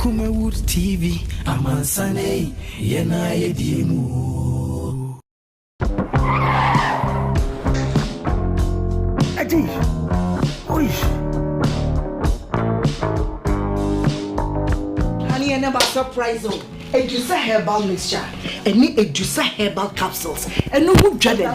Kumawood TV, Amansane, Yena Yedimu. Adi, oish. Honey, I never surprise you. A juice herbal mixture, and need a juice herbal capsules, and no good dreaded.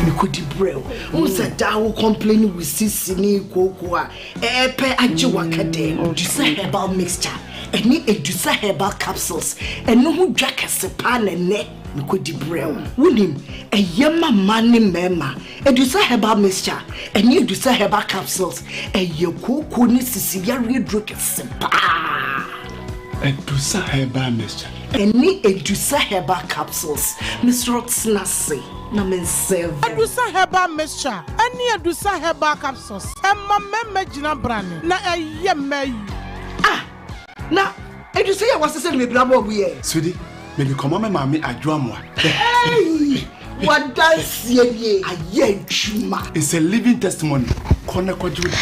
Mikodi brew. Unsa dawo complaining with sisini kokoa. Epe ajiwakade. Juice herbal mixture. Any a juice herbal capsules. And no who jack a sepan and neck. Mikodi brew. Wunim. A yama mani mema. A juice herbal mixture. And you juice herbal capsules. A yoko ni sicilian drink sepa. A juice herbal mixture. Any a juice herbal capsules. Mr. Rotsnasi. Adusa herbal mixture, any adusa herbal capsules. Emma memejina brand na eyeme. Ah, na adusa ya wasese me brabo buye. Sudi, me bi komo me mama adwoamwa. Hey, what dance ye aye chuma. It's a living testimony. Kona kwajuda.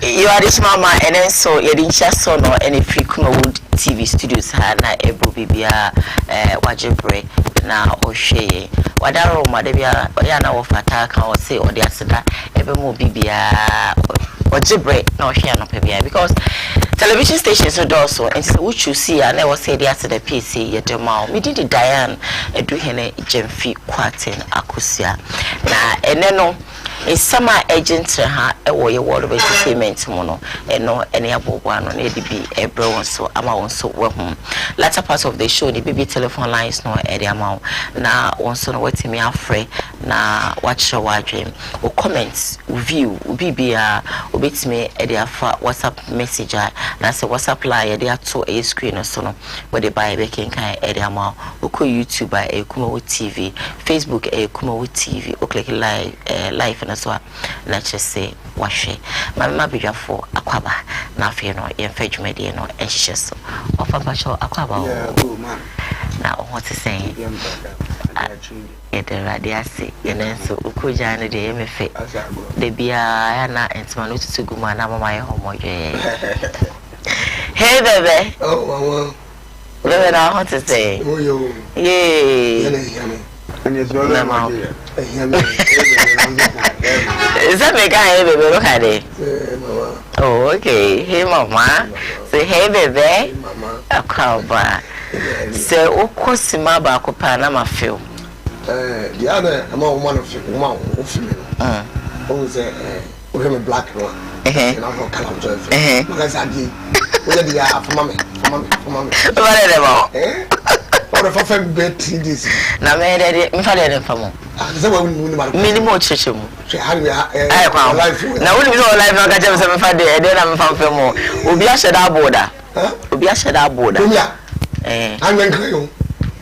You are this mama and then so you didn't just so no any free Kumawood TV studios ha na ebro bibia wajebre na ohwe wadaro madebia ya na wofata kan o say o de aseda ebe mo bibia wajebre na ohwe no pebia because television stations also and so what you see and I was say the aseda PC ye dema me did Diane eduhene Jemfi Kwaten Akusia na eneno summer agent ha ewo ye word of entertainment mono eno ene abobo ano na edibi ebre won so ama won so we hum latter part of the show the baby telephone lines no ede ama na won so no wetimi afre na watch your dream o comments view bibia obetimi ede afa WhatsApp messenger na say WhatsApp line ede ato e screen so no we dey buy be kenkan ede ama o ko YouTube Kumawood TV Facebook Kumawood TV o click live so na chese washe mama bidwa for akwaba na afi no ye fedwuma de no ehye so ofamba cho akwaba o na what is saying e de radiasi yenenso ukuja ne de yemefe de bia ya na entima no tutuguma na mama ye homoje hey baby oh mama baby na what is saying oh yo yeah and it's all about is that me guy baby look at it oh okay hey mama say hey baby mama akwaba say okosima ba ko pa na ma feel the other woman of woman oh say we have a black one and I got color joy because I did we the for mommy what are they or if I find bed this na me dey me fa dey famo say we minimum chechemu how we life na we no life na ka jam say me fa dey na me fa famo obi a sheda border obi a sheda border I'm going to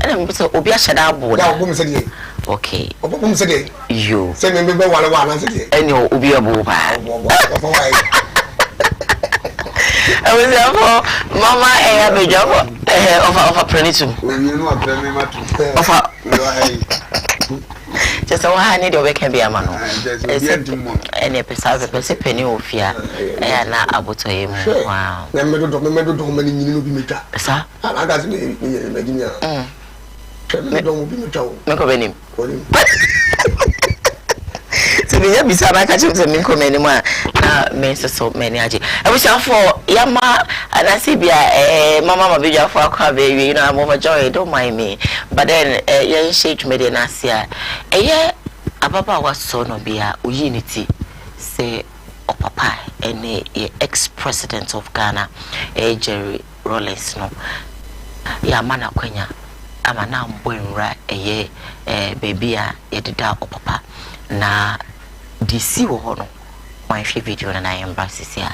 and me say obi a sheda border now bum say okay bum say you say me one say any obi a bo ba I was there for mama and a job of a prenitum. You know what I mean? Just a one need to can be a man. And a precise penny of fear and not able to him. Wow. Then me do many minutes, sir. I got me Virginia. Don't be me told. Make of him. So we have beside catch up to me come anymore. Me so many aji. I wish for yama and I see be mama ma be for akwa baby, you know I'm overjoyed, don't mind me. But then yeah shake me dey nasia. Yeah ababa was so no be unity say o papa and ex-president of Ghana Jerry Rawlings no. Ya mana kwenya ama na mbo nra baby a yedida o papa na DC wo ho no my video na embassy sia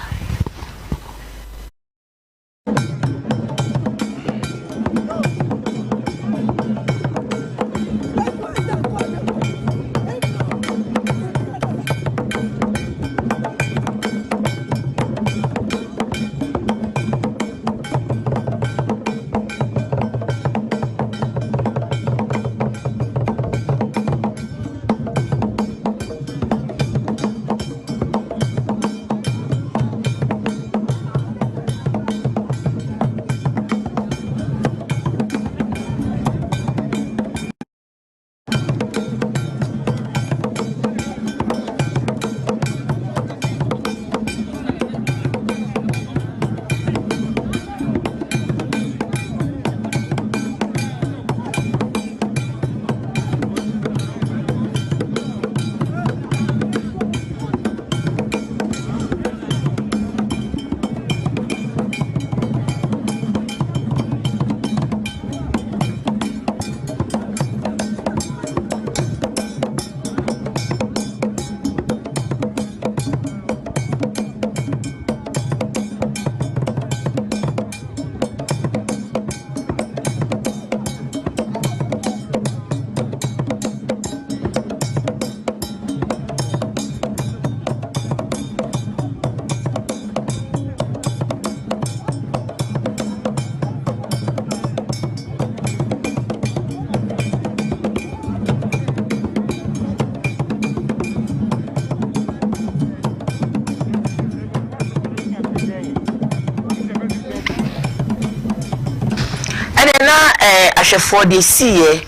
ahwefo de sie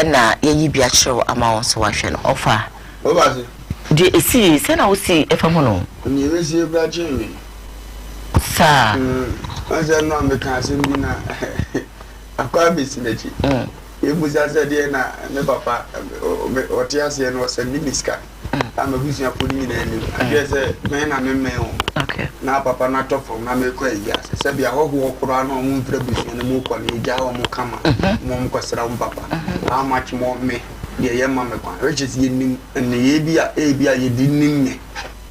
na yeyi bia kyerɛ ama won so wahwɛ no ofa obaze de esi se na wo si efa mu no ni wesi bra chenwe sa anza no me kan asem bi na akwa besi nachi ebuza se de na me papa oti ase no se miniska ama busia podi ni na ni adwe se me na me o okay na papa na tofo na me kwa iya se bia ho okoro na mu mfra busia na mu kwa ni ja ho mu kama mu kwasra mu papa ama chi mo me ye ye ma me kwa riches ye nim ne ye bia ye di nim ne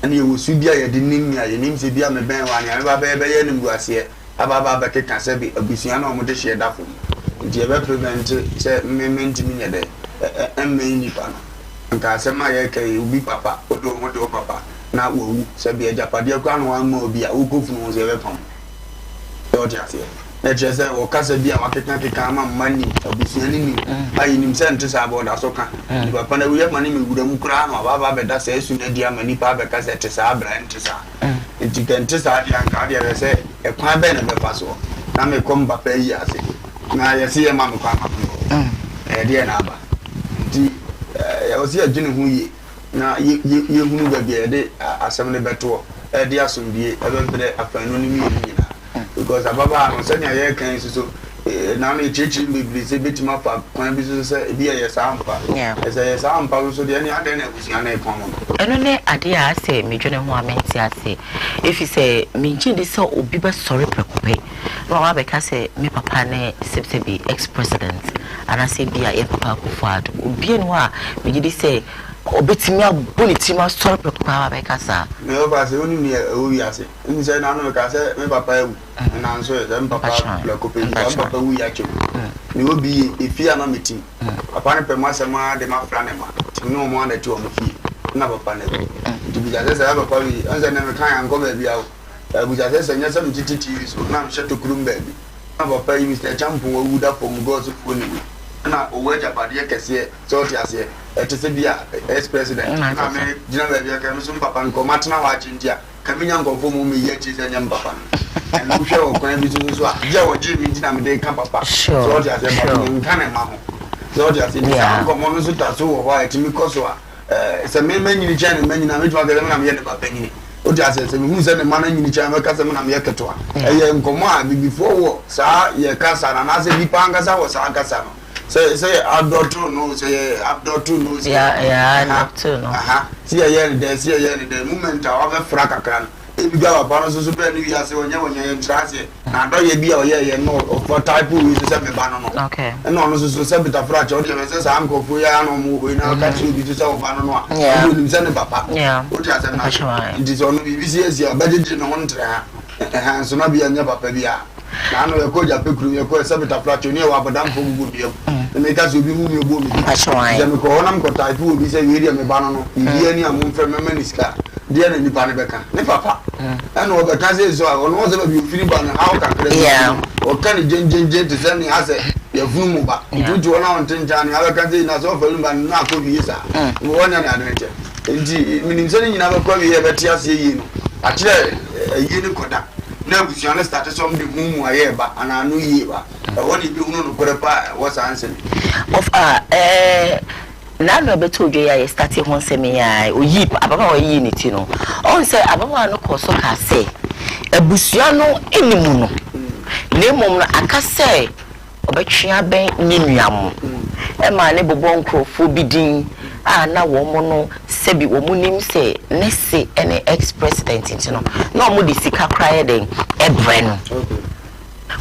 ani ye wosu bia ye di nim ya ye nim se bia me ben wa ne ba be ye nim guase aba ba ke kan se bi abusia na mo de hye dafo nti ye be prevent se me ntimi nye de emme ni pa no nka se ma ye kai ubi papa odo mo do papa na wo se bia japade kwa no an ma obi a wo kofunu se be pam yo ti ase na chese o kasa bia wakeka ama mani abusia ni ayi nim se ntse aba da so ka ni papa na wiye mani me gura mu kura no baba be da se su na dia mani pa be kasa ntse abra ntse nti ntse dia nka dia se e kwa be na be paso na me kom papa yi ase na ye se ye ma me kwa ma dia na aba nti ya o se adwene hu yi na ye hunu ba bia de asem ne beto de asomdie e be mpede afanu ni mi ni because ababa no senya ye kan so na me chichi bibli se betima pa kwan bi so se bia ye sampa ye sampa so de ani ade na busia na e pon no eno ne ade a se medwene ho amenti ase efi se menji de se obi be sorry prekope no wa be ka se me papa ne sebsebi ex president ana se bia ye papa Kufuado obi eno a meji de se obetimi aboni tima sorry prekope be ka sa me oba se oni ni o wi ase ni se na no ka se me papa ewu na nso se me papa prekope ni papa wu ya cho ni obi efi ana meti papa ne pe masema de ma fra ne ma ti no mo na ti o mo fi na papa ne ti bi ja se papa wi anza ne me kan anko ba bia o bu ja se nya se mi titi TV so na me sheto kurum ba bi na papa yi Mr. Champo wu da for mu go so fo ni na o wa japade kese so ti ase to se bia ex president na me jina ba bia ka me so papa nko matna wa chindia ka me nya nkonfo mu me ye chi se nya papa na hwe o kwan bi so a je o ji mi jina me de ka papa so ti ase ba nka na ma ho so ti ase ni nko mo no so ta so wo wa ti mi ko so a se me nyini cha ne nyina me twa ga na me ye de papa nyini o ti ase se me hu se ne ma na nyini cha me ka se me na me ye keto a eye nkomo a before wo sa ye ka sa na se bi pa anga sa wo sa anga sa no say abdotu no say abdotu no abdotu no see the moment of a fracas if you go upon so super new year say when you trust na do ye bia o ye no for type we say me ba no okay and no so say beta fracture o dey say am go for ya no mo we na ka chi bi to say o ba no a o nim say ne papa o dey say na it is on bi see sia budget no ho ntra ha so na bia nya papa bia na no ye ko ja pekuru ye ko say beta fracture ni e wa bodam fo gugu bia me ka so bi mu me obo me je me ko onam ko type we bi say we dey me ba no bi ani am mfre me maniska dia na nipa ne beka ne papa ana o beka say so ono o say bi ofiri ba na how ka kre o kan jenjenje te say ni ase ya vunu mu ba ntuju ona on tenja ni abeka say na so falu ba na ko bi yesa wo nya na adwenche enti minim say nyina ba ko bi ye beti ase yi no akire yi ne koda na busia na start some de mu aye ba ana anu yi ba woni bi hunu no kore pa was answer of na no beto dwe ya start ho nseme ya oyi ababa oyi ni ti no on say ababa no ko so ka say abusia no enimu no lemom no aka say obetwea ben nyinuam e ma ne bobo nkrofo bidin na wo mo no sebi wo mu nim se ne se ene ex president ntino na mo di sika kraye den ebre no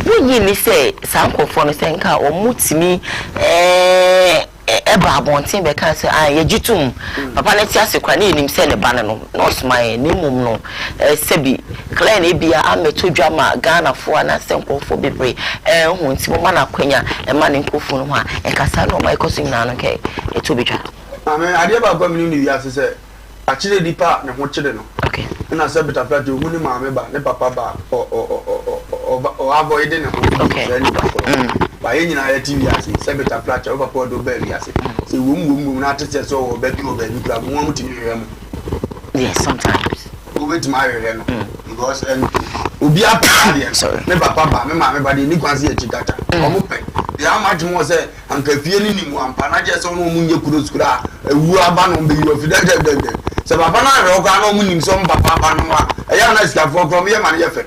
wonyi ni se sankofo no se nka o mutimi eba abontin be kan se ye gitum papa na ti ase kwa na enim se ne ba no no smile ne mum no sebi clean e bia ameto dwama Ghana fo na se nkofo bebre hu nti mo mana kwanya e ma ne nkofo no ho a e kasa no ma ikoso nyina no ke e to betwa amen ade ba gwa mini ni wiase se akire dipa ne ho kire no okay na se beta flat o huni ma me ba ne papa ba o avoid ne ho okay ba yin na ya TV ase se beta flat o papa do ba wiase se wum na tete so o ba bi o ba ni kra mo mu tini hwe mo yes sometimes o bet ma hwe no because obi apa ade ne papa ba me ma me ba de ni kwanse e chikata o mo pe the much more say and feeling one panaja so no munye kuroskura ewu aba no be you fidel so papa na ro kwa no munim so papa no a ya na sika for from ye man ye fe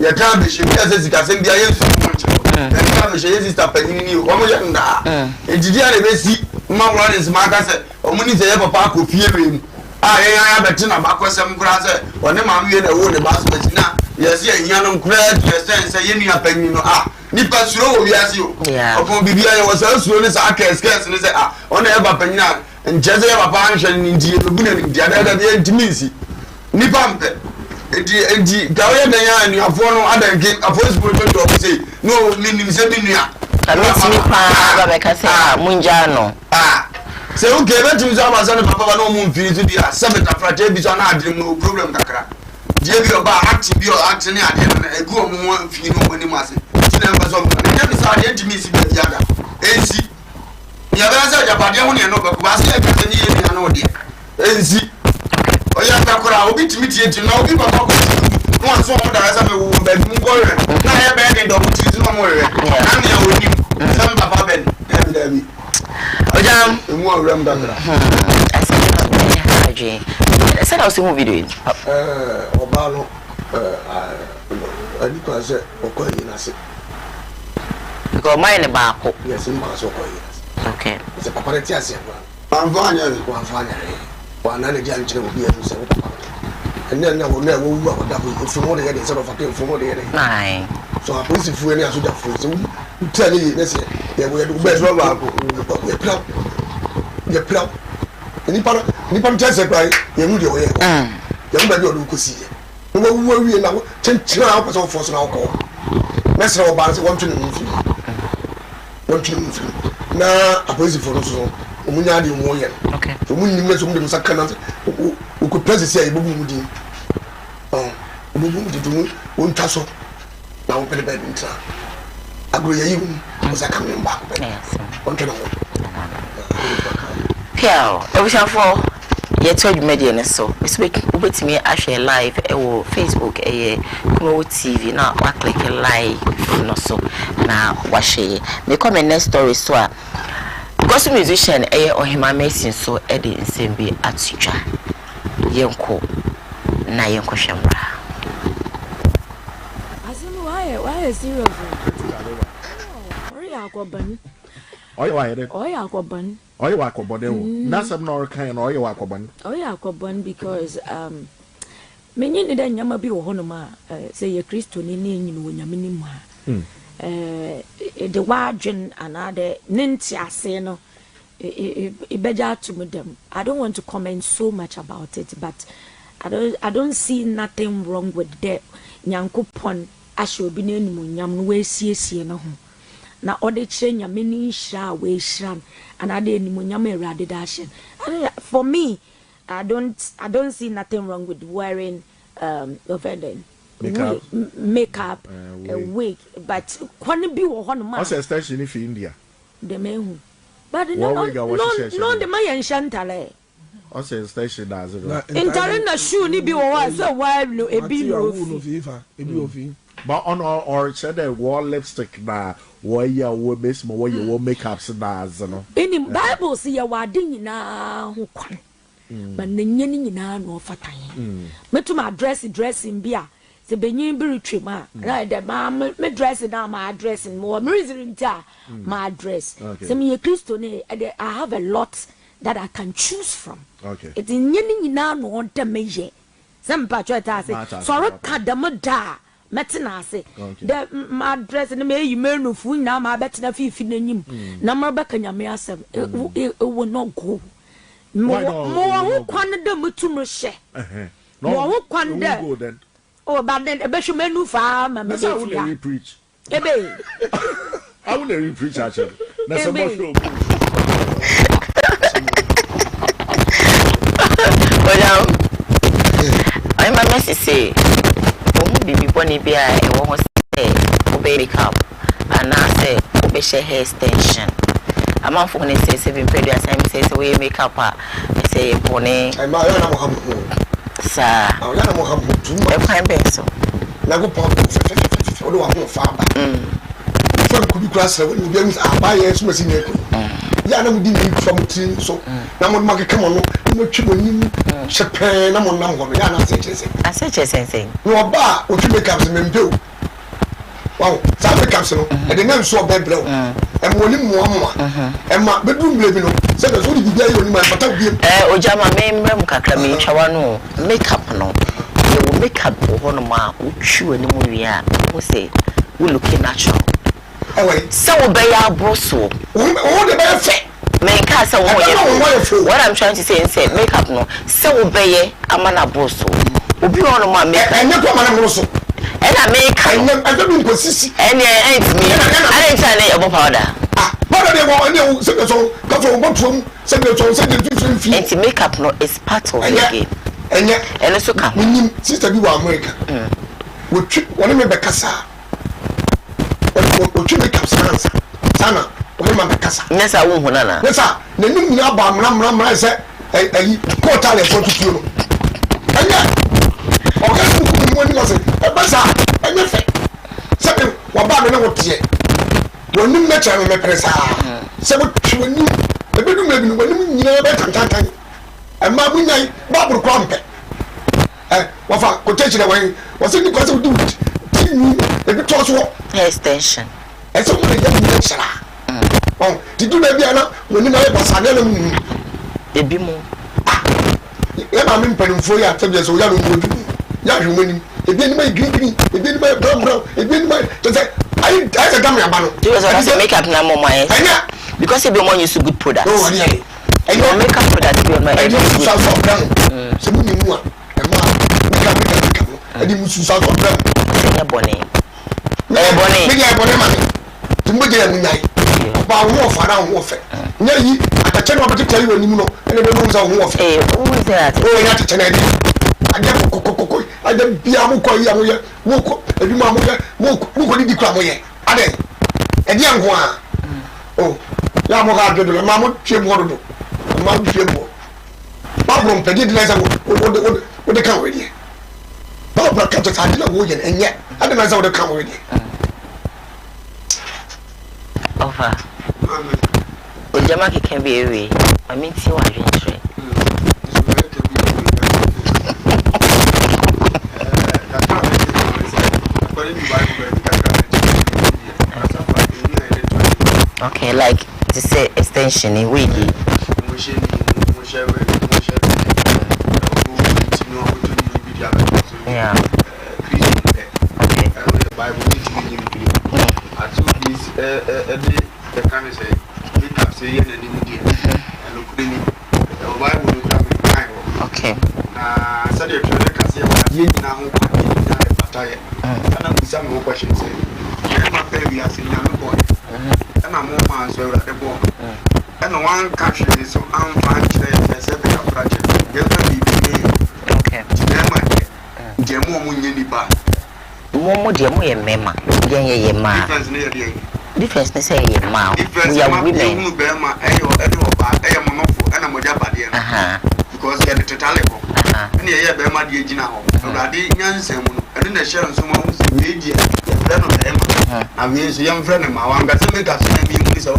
ye kan be shi be sika sem bia ye so mo nche e kan be shi sister panini ni o mo ye nda ejidi a be si ma wura ni sima ka se o muni se ye papa ko fie be ah ya beti na bakosem kura se one ma wie na wo ne basket na yes ye nyanom kura sense ye ni apanyi no nipa suro wo wiase o opon bibia ye wo sa suro ne sa akes ne se one e ba panyi na njeze ye papa anhwe ni ndie bu na ndi ada bi intimacy nipa mpe edi gawe na ya ni afo no adanke afo spiritual to say no ni se bi nua Kamisi pa ba be ka se munja no se o ke betim so amasa ne papa no mu mfiri so dia sebeta frate bi so na adrim no problem kakra die bi oba act bi o act ne ade na egu o mu mfiri no wani mase ti na mba so ne bi sa de ntimi si bi ada ensi ya ba sa ja pade ho ne no ba ba se e ka ni ye na no de ensi o ya takora obi timi tie ti na obi papa ko no an so mo da sa me wo ba mu ko re na ye be de do ti so mo re na me ya woni sam papa ben e bi Ojam, mu awram dakra. I said I was in video. Obalo ani kwa se okoyi na se. Because mine ba ko. Yes, in ma so okoyi. Okay. Se papa re ti ase ba. Anfanya. Wa na le dia nchire obi enu se papa. Enne na wo na wo wu akoda ko fumo de ye de se do fakin fumo de ye de. Nine. So a police fu eni asoja fu se tell ne se ye wo ye do be so ba ko. Ye plan. Ni pa mtese kwa ye mu de wo ye. Ye mu ba bi o do ko si ye. Wo wo wie na wo chenchira a person force na ko. Mesra wo ba se won twene mfi. Won twene mfi. Na a police for so omunya de mo ye. Okay. So mun nyim so mu de musaka na o ko president ya ibubu mu din. Ibubu mu din won taso. Na wo pele ba bi ntra. Agro ye yiwu musaka me mba ko pe. Yes. Won twene mo. Piao, everything for ye told media ne so. Speak ubetimi ahwe live e Facebook Kumawood TV na wa click like no so na wa share. Me come next story so a gospel musician Ohima Mason so e de nsem bi atutwa. Yenko na yenko hwemra. Asinu why serious? Ori akobani. Oya akobani. Oye wa akobode wo. Nasam na orkan na oye wa akobani. Oya akobani because menye ne da nyama bi wo hono ma say ye Kristo ni na enyi no nyame ni mu ha. The wadwen another nenti ase no ibeja to them. I don't want to comment so much about it, but I don't see nothing wrong with that. Nyankopon asho bi na enimu nyam no we siesie no ho. Na ode kire nyame ni hira we hira and ade enimu nyam erade dashin. For me, I don't see nothing wrong with wearing makeup a wig, but kwani bi wo ho no ma. What's extension if India? The mehu. But no the man yanshantale. What's extension does it? Intare na shoe ni bi wo wa so wa no ebi no. But on or said that wall lipstick na warrior wo base mo warrior wo makeups na no. In Bible see ya wade nyina ho kwan. But nenye ni nyina no fatan. Metuma dressing bia se benyin bi retwema na de ma me dress na ma dressing mo me reason ta ma dress. Se me Kristo ne I have a lot that I can choose from. Okay. It nenye ni nyina no on te meye. Sem pa chota say so kadam da metina ase the my dress na me yi menu fu na ma betina fifi n'anyim na ma beka nyame asem it will not go mo ho kwan da mutum hye mo ho kwan da oh but then ebe show menu fa ma me dey ya preach ebe I will never preach actually na so much show well I'm a message say bibi boni bia e wo ho say obey cap and I say obey hair extension amanfo ne say be pedu asem say we make up say boni I ma ya na mo ham sa ya na mo ham tu e kwan be so na go pop o do wa ho fa ba pon ku bi kura sɛ wo bi aba yɛ so masi nyɛ ko ya na mudi ni from tin so na mo ma keka mo no mo twi mo nim hyepe na mo nam ho no ya na se kyerɛ sɛ no oba o twi makeup se mempe wow sa makeup se no e de na nso obebrɛ o e mo ni mo mo e ma bedum blebi no se be so di bia yɛ oni ma pata biem o jama me mrem kakra me twa no makeup no wo makeup ho no ma o twi wani mo wi a wo say we look natural so obey abroso o de be fe make us what I'm trying to say is say makeup no so obey amana abroso obi on ma make enye ko amana abroso and I make I don't know sisi and ain't me I ain't trying to powder powder dey go only say so ka so botum say the fi and makeup no is part of the game enye and so come minim sister bi wa America wo twi woni me be kasa o twi make up sana o ma be kasa nesa wo hunana nesa na nim ni aba mra se ayi ko ta le foto tuo no anya o ga ku mo ni wase e ba sa anya fe se be wa ba me na wo tie wonim na cha me presa se bo twi wonim e be dum ebi no wonim nyina be tantantan e ma bu nyai ba buru kwampe wa fa ko te chire wan wo se ni ko se du e be to so extension eso mo le yam ni chara oh ti du na bia na wonim na e bosa na mu ebi mo e ma me mpanimfo ya te bia so ya no mo du ya hwe manim ebi ni ma green ebi ni ma brown ebi ni ma to say I say gam ya ba no you was make up na mo my because ebi mo use good products oh really and your makeup product be on my I do so for brown se mu ni mu a e ma makeup I do so for brown e boni me ya boni ma ti mo je mu nyai ba wo fara wo fe nya yi atache no beti tari woni mu no ene be no so wo fe who is that oh ya tache na di ade kokokoko ade bia mo ko ya mo ye mo ko eduma mo ye mo ko di kura mo ye ade e di anko a oh ya mo ga dodo ma mo twe mo dodo ma mo twe mo ba bro mpedi di na sa wo de kan we di ba bro ka ta di na wo ye enye ade na sa wo de kan we di over o jama ke kan be ewe ma mi ti wa dwentre okay like to say extension in way yeah okay Bible I told this the kind of say make up say and and look really Bible look at okay said you can say what you now and I'm some questions say my baby I say young boy and I'm more man so at the ball and one country is so I'm fine today said the project okay Jemo munyeni ba mo de mo ye mema ye ma difference ne say ye ma we are women be ma eyo ba eyo monofo na mo ja bade na because ye the total level and ye be ma de gina ho urade nyansem no ene na share nso ma unse we di ye fre no be ma na we so ye fre ne ma wa ngase make up na bi mu so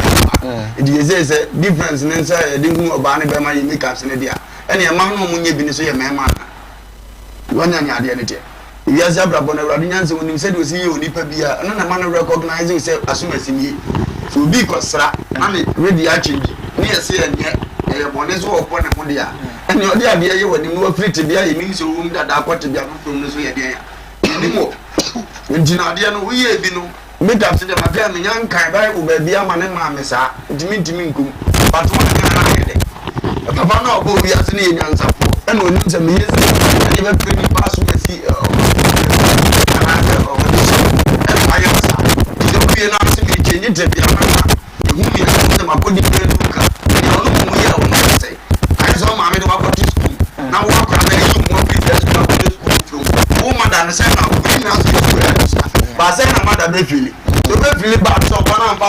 e di say difference ne say de hu oba ne be ma ye make up ne dia ene ye ma no mo nya bi ne so ye mema wanya nya de ne de yes abrabo na urade nyanse wonim said we see you nipa bia na man recognizing say asumasinie so bi kosra na me ready a change ne yes enye e bone so opo ne mo dia ene odi ade ye wonim no free bia ye mi so wum dada akwate bia no from no so ye de ya ni mo njina ade no we ye bi no me da se de ma bia me nyan kan ba u ba bia ma ne ma me sa ntimi nkum but won na ye de papa na obo bia se ne ye nyansa fo ene onim se me yes ene be pretty pass we see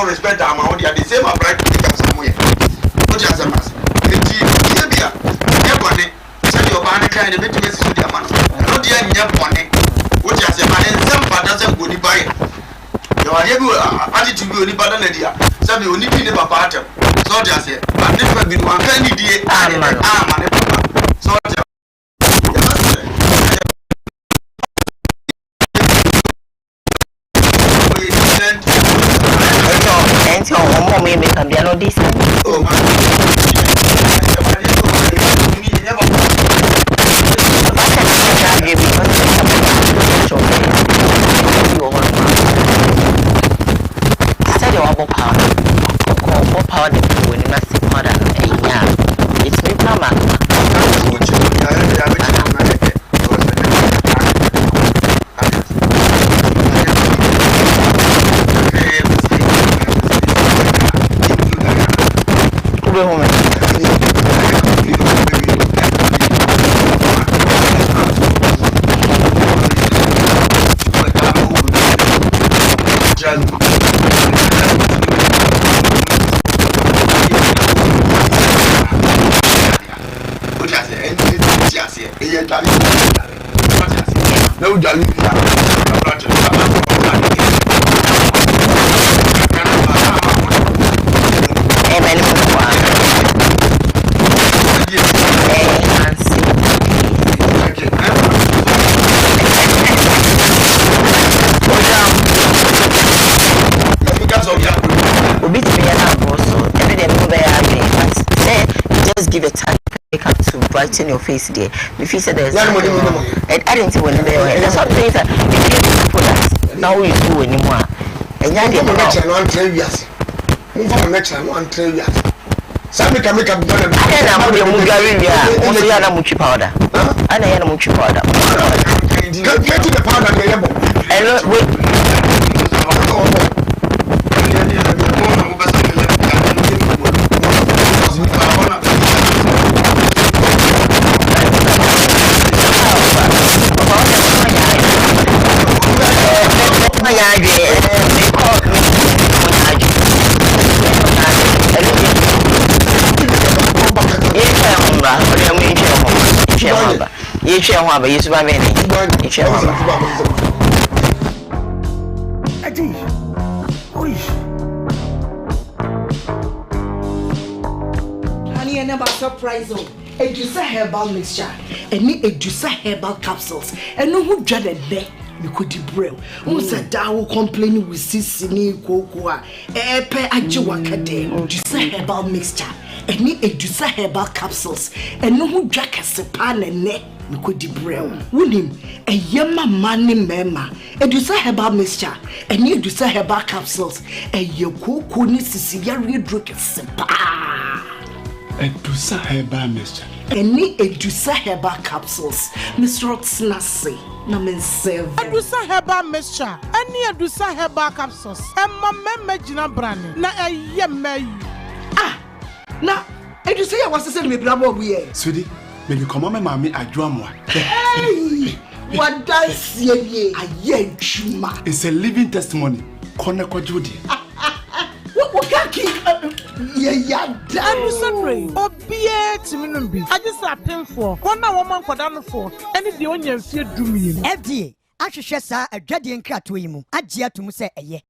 respect am how they say my bride to take somewhere what you say mas e bia e bone say your ban kind the bit message to their man no dey nya bone what you say man sem pada sem go di buy You are able to be only better than the other. Some you only need a pattern. So just say, I've never been one penny day. So just give a time makeup to brighten your face there. If you said there's something wrong, and I didn't see when there's some things that you can't put that now you do anymore. And you didn't know. Some can make up done. I am also yana muchi powder. I know yana muchi powder. Get to the powder. And wait. Honey, I never surprise you. A juicer herbal mixture, and a juicer herbal capsules, and no who dreaded there. You could debrill. Who said that will complain with Sissini Koowaa, a pair of Jawakade, juicer herbal mixture, and a juicer herbal capsules, and no who jack a pan and neck. You could debrill. William, a yama money mema, a juicer herbal mixture, and you juicer herbal capsules, and your Koowaa Sicilian drink is a juicer herbal mixture. Any edusa herbal capsules, Mr. Otsnasi, Namen Sev. Edusa herbal mixture, any edusa herbal capsules, and my memegina brand, na a yemay. Ah, now, edusa was to send me bravo we. Sweetie, maybe come on, mammy, I drum one. Hey, what does ye? A ye chuma. It's a living testimony. Koneko Judy. What can keep? Yeah, I'm sorry. Oh, be it. I just have paid for 1 woman for down for any the onion fear do me. FDA, I should share a guardian cat to him. I dare to say a ye.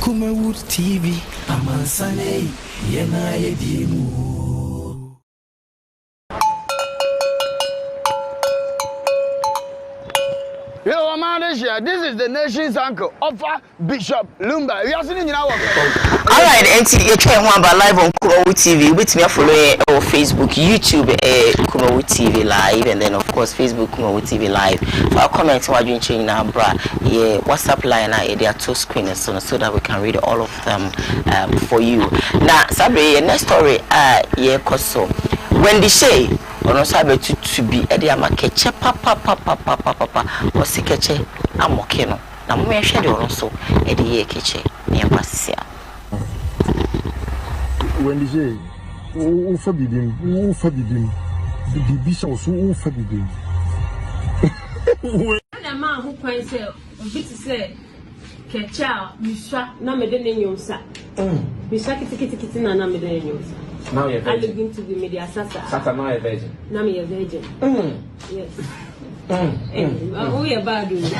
Kumawood TV, Amansane, Yena Yedimu. Yo, man, this is the nation's uncle, Offer Bishop Lumba. We are seeing you now. All right, and you try one by live on Kumawood TV. With me, follow on Facebook, YouTube, Kumawood TV Live, and then of course Facebook Kumawood TV Live. For comments, what you change now, bra? Yeah, WhatsApp line, they are 2 screens, so that we can read all of them for you. Now, Sabre, next story, yeah, Koso. When they say. Ono sabe to be edi amakeche papa o sikeche amoke no na mo ehwe de ono so edi ye keche ne yapasia when they say o forbidden bibi so o forbidden na ma hu kwan se obi ti se kecha misha na me de nyomsa misha kiti na me de nyomsa. Now you're virgin. I'm looking to the media sasa. Sasa now you're virgin. Now you're virgin. Mm. Yes. We are bad. Still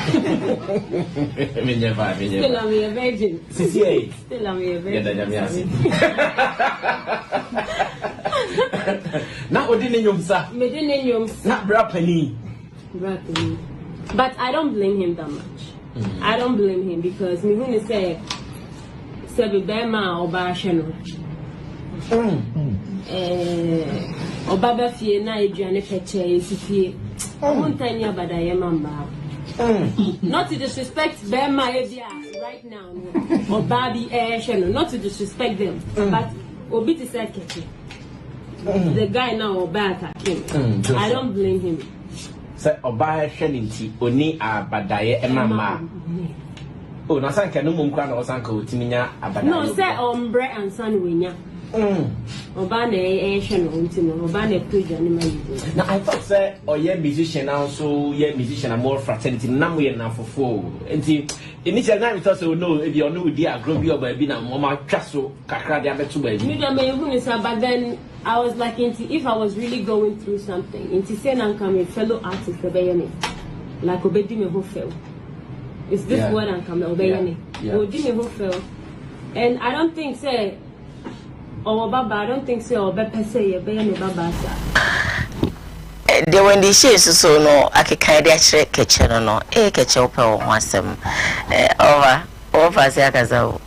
I'm a virgin. Still I'm a virgin. Now what didn't you say? Not Brapany. But I don't blame him that much. I don't blame him because me when say Bema or Bashano. Obaba fie na eduane peche esifie. Montanya badaya mamba. Not to disrespect Bema right now. Or Babi Shano. Not to disrespect them. But Obi to say the guy now Oba him. I don't blame him. Say Oba Shaninti Oni Abadaye Emama. Oh, no, Sanka no Mumkran or Sanko Timinia Abadaye. No, say Ombre and San Winya. Obane Asian Obane Pujan. Now I thought say or ye musician also ye musician are more fraternity namu now for four. And initial time we thought so no if you know dear grow your baby now mama traso kakra dia betu baby. But then I was like if I was really going through something into say I'm coming fellow artist obeying like obedi me who fell. Is this what I'm coming obeying? Obedi me who fell. And I don't think say oh, Baba, I don't think so. Baba say Baba. They when they say so no, I can carry that kitchen no. Catch up on some. Over Zagazo.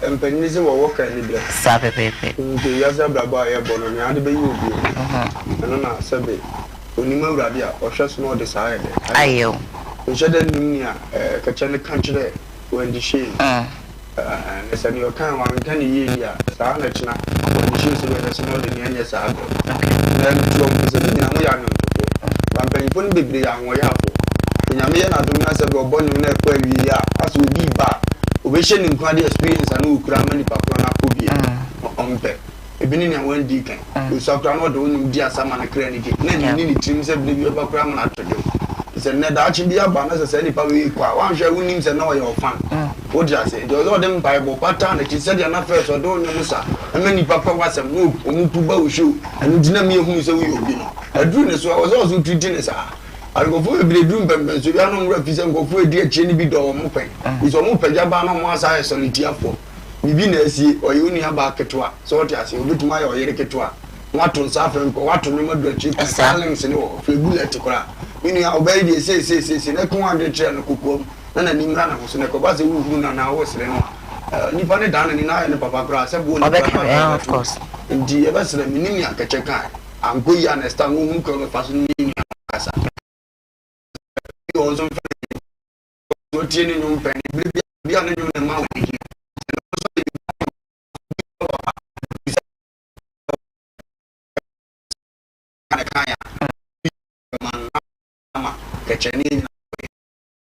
And Penisi will walk and live. Sabe Pepe. The Yaza Baba airborne and the other baby will be. And on Sabe. Unima Rabia or just more decided. Ayo. We shouldn't near Kachana country when the she. And said your kind one can year, Sarachna, when she was a small in years ago. Then from the young but when you put the young way up. In a man, I do not say go born in a query, as we be back. Wishing in quality experience and who cram many papana could be on pet. A beginning one deacon, who saw Grandma doing dear some and a cranny, then you need to say, you have a cram after you. It's a net actually a bonus as any public. One share winnings and know your fun. What do I say? There was all them Bible pattern that you said you're not first or don't know, sir. And many papa was a move or move to bow shoe and you didn't know who so you be. A dream is what I was also treating as I go for a dream, but you are not represent go for a dear chenny bid or moping. It's a moped jabana once I solitaire for. You be nessy or you only have a ketua. So what I say, you to my or Yeriketua. What to suffer and what to remember the chief and silence and all for a bullet to cry. Meaning, I obey the say, I come on the chair and cook. And then Nimrana was in a Cobasi who now was Nippon down in the Papa Grass. Of course. In the Evasel Minia Kachakai. I'm going to understand who can fasten me. You also not in your penny, be on your mouth.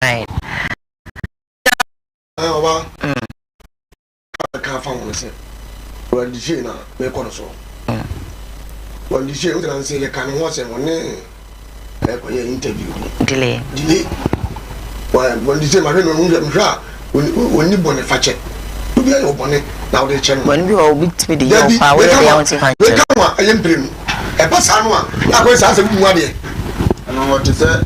Right. I can't find myself. Well, the shade now, make on so. Well, the shade would say you can watch him on your interview. Delay. Well, when the same I remember when you born a fatchet. You be a bonnet now the channel. When you are with me, the young power, they want to find you. I am premium. A pass on one. I was asking one day. I know what to say.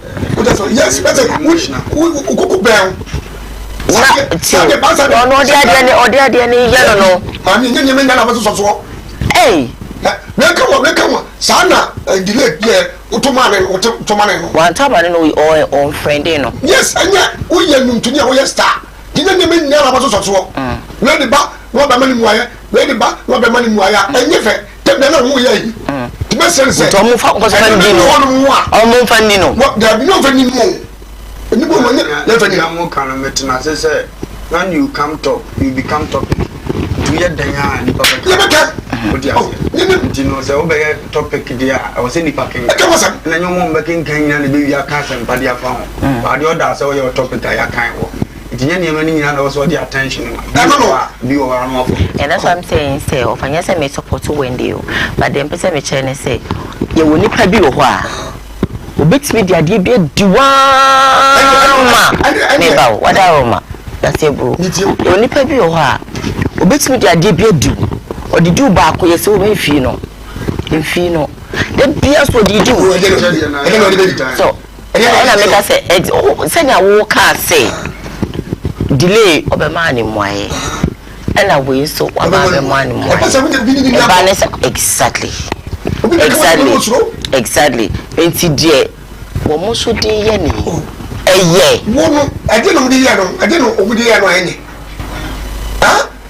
Yes, better. Who bell? Hey, come on, Sana, delay, yeah, Otoman, one time I know we all own friend, you know. Yes, and yet, we are to know your star. Didn't you mean never was so? Ready back, what the money wire, ready back, what the money wire, and if it, then who are the best sense, what there be no any more. And you more kind of meeting, as I say, when you come talk, you become topic. We had the yarn, you know, so obey topic, dear. I was in the packing. And then you won't back in Kenya and be your cousin, but your phone. But your dad saw your topic, I can't walk. It's any money and also the attention. I don't know. And that's what I'm saying. Say, of I guess I may support to win you, but then person may try and say, you will need to be a while. Bits me the idea be a diwa. What are that's your bro. You only pay me a while. Bits me the idea be a do. Or the do back where you so infino. The beers what you do. So, I make us say send a walk say delay obema ni mwae and away so about money exactly enti die wo mo so de ye ni eye wo I didn't know obi de ya no enye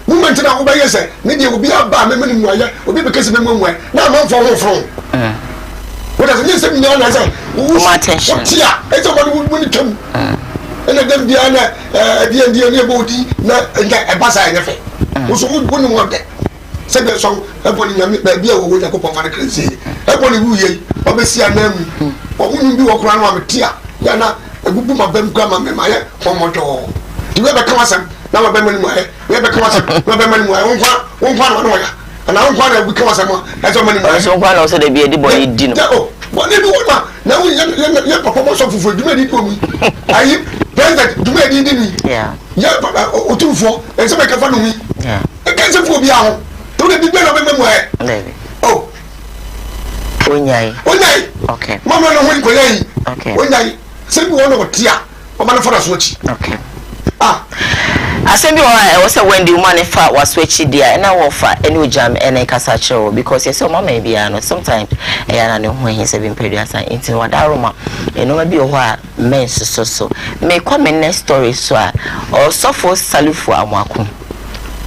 moment na oba yese ne de obi aba me mani muaya obi be kese me mwa na man for from what does it say me na say attention tia e so mo ni twam ene dem bia na die ne bodi na e basa e fe wo so wo ni mo de se be so e boni nyame ba bia wo yakopon ma na krense e boni wu ye obesi anam wo ni bi wo kura na ma tia ya na egubu ma bem kwa ma me ma ye omoto ti we be ka wasam na ma bem ni mo ye we be ka wasam ma bem ni mo ye won kwa na ya na won kwa na bi ka wasam e so mani mo so kwa na so de bi e di boy di no bo ne bi wona na wo ye papa mo so fufu duma di ko mu ayi president duma di ni yeah ya otufo e se be ka fa no wi yeah e ka se fu bi aho to de bi be na be mo ye baby oh onyai okay mama no ho ko yai okay onyai se bi wona otia o ma na fa so chi okay asembi wa say when the woman fa was switch dia na wo fa eni ojam eni kasa chewo because yes mama bia no sometimes e ya na ne ho hin se bi mpedua intin wadaroma eno ma bi ho a men so me come next story so a o sofo salufu amwaku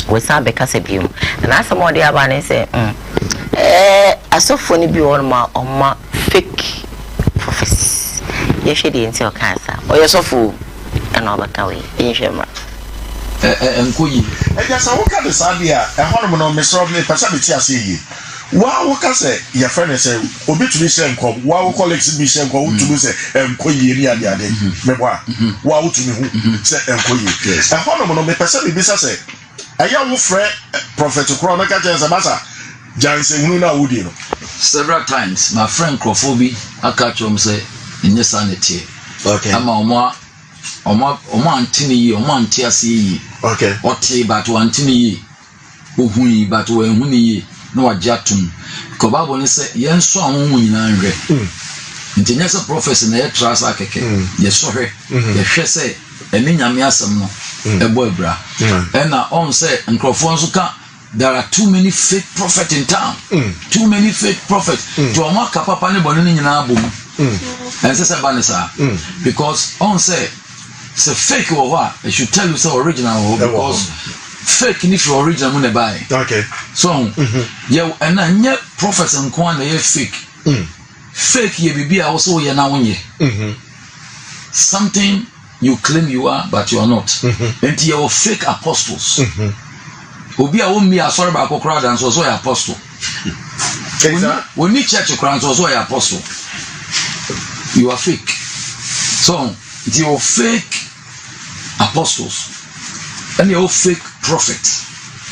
we sa be kasa bium na asem odi aba ne say asofo ni bi won ma oma fake prophecies ye hwede nti o kansa o yesofo na obakawe enhwemra enkoyi eja sa wo ka de sadia e hono no mesro me pesa be ti ase yi wa wo ka se ya friend say obetumi se enko wa wo colleagues bi se enko wo tumi se enkoyi ni ade ade me boa wa wo tumi hu se enkoyi e hono no me pesa be bisa se eya wo frɛ prophet kro me ka jense basa janse hunu na wudi no several times my friend Crofobie aka chom say enye sanity okay ama omo antini yi omo antiase yi okay oti but antini yi ohui but we huni yi na wajatum ko babo ne se yenso ahonhu nyina nhwe ntinya se prophecy na ye trust akeke ye sohwe ye hwe se eni nyame asem no ebo abra na on say nkrofo nso ka there are too many fake prophets in town too many fake prophets to omo kapapa ne bonu nyina abom and say banisa because on say it's a fake or what? I should tell you so original because fake if you original money buy. Okay. So yeah, and then yet prophets and kwan they fake. Fake ye bibi also ye na wonye. Something you claim you are but you are not. And you are fake apostles. Obi a won me asori ba kokora dan so your apostle. When you church crown so your apostle. You are fake. So they are fake apostles and they are fake prophets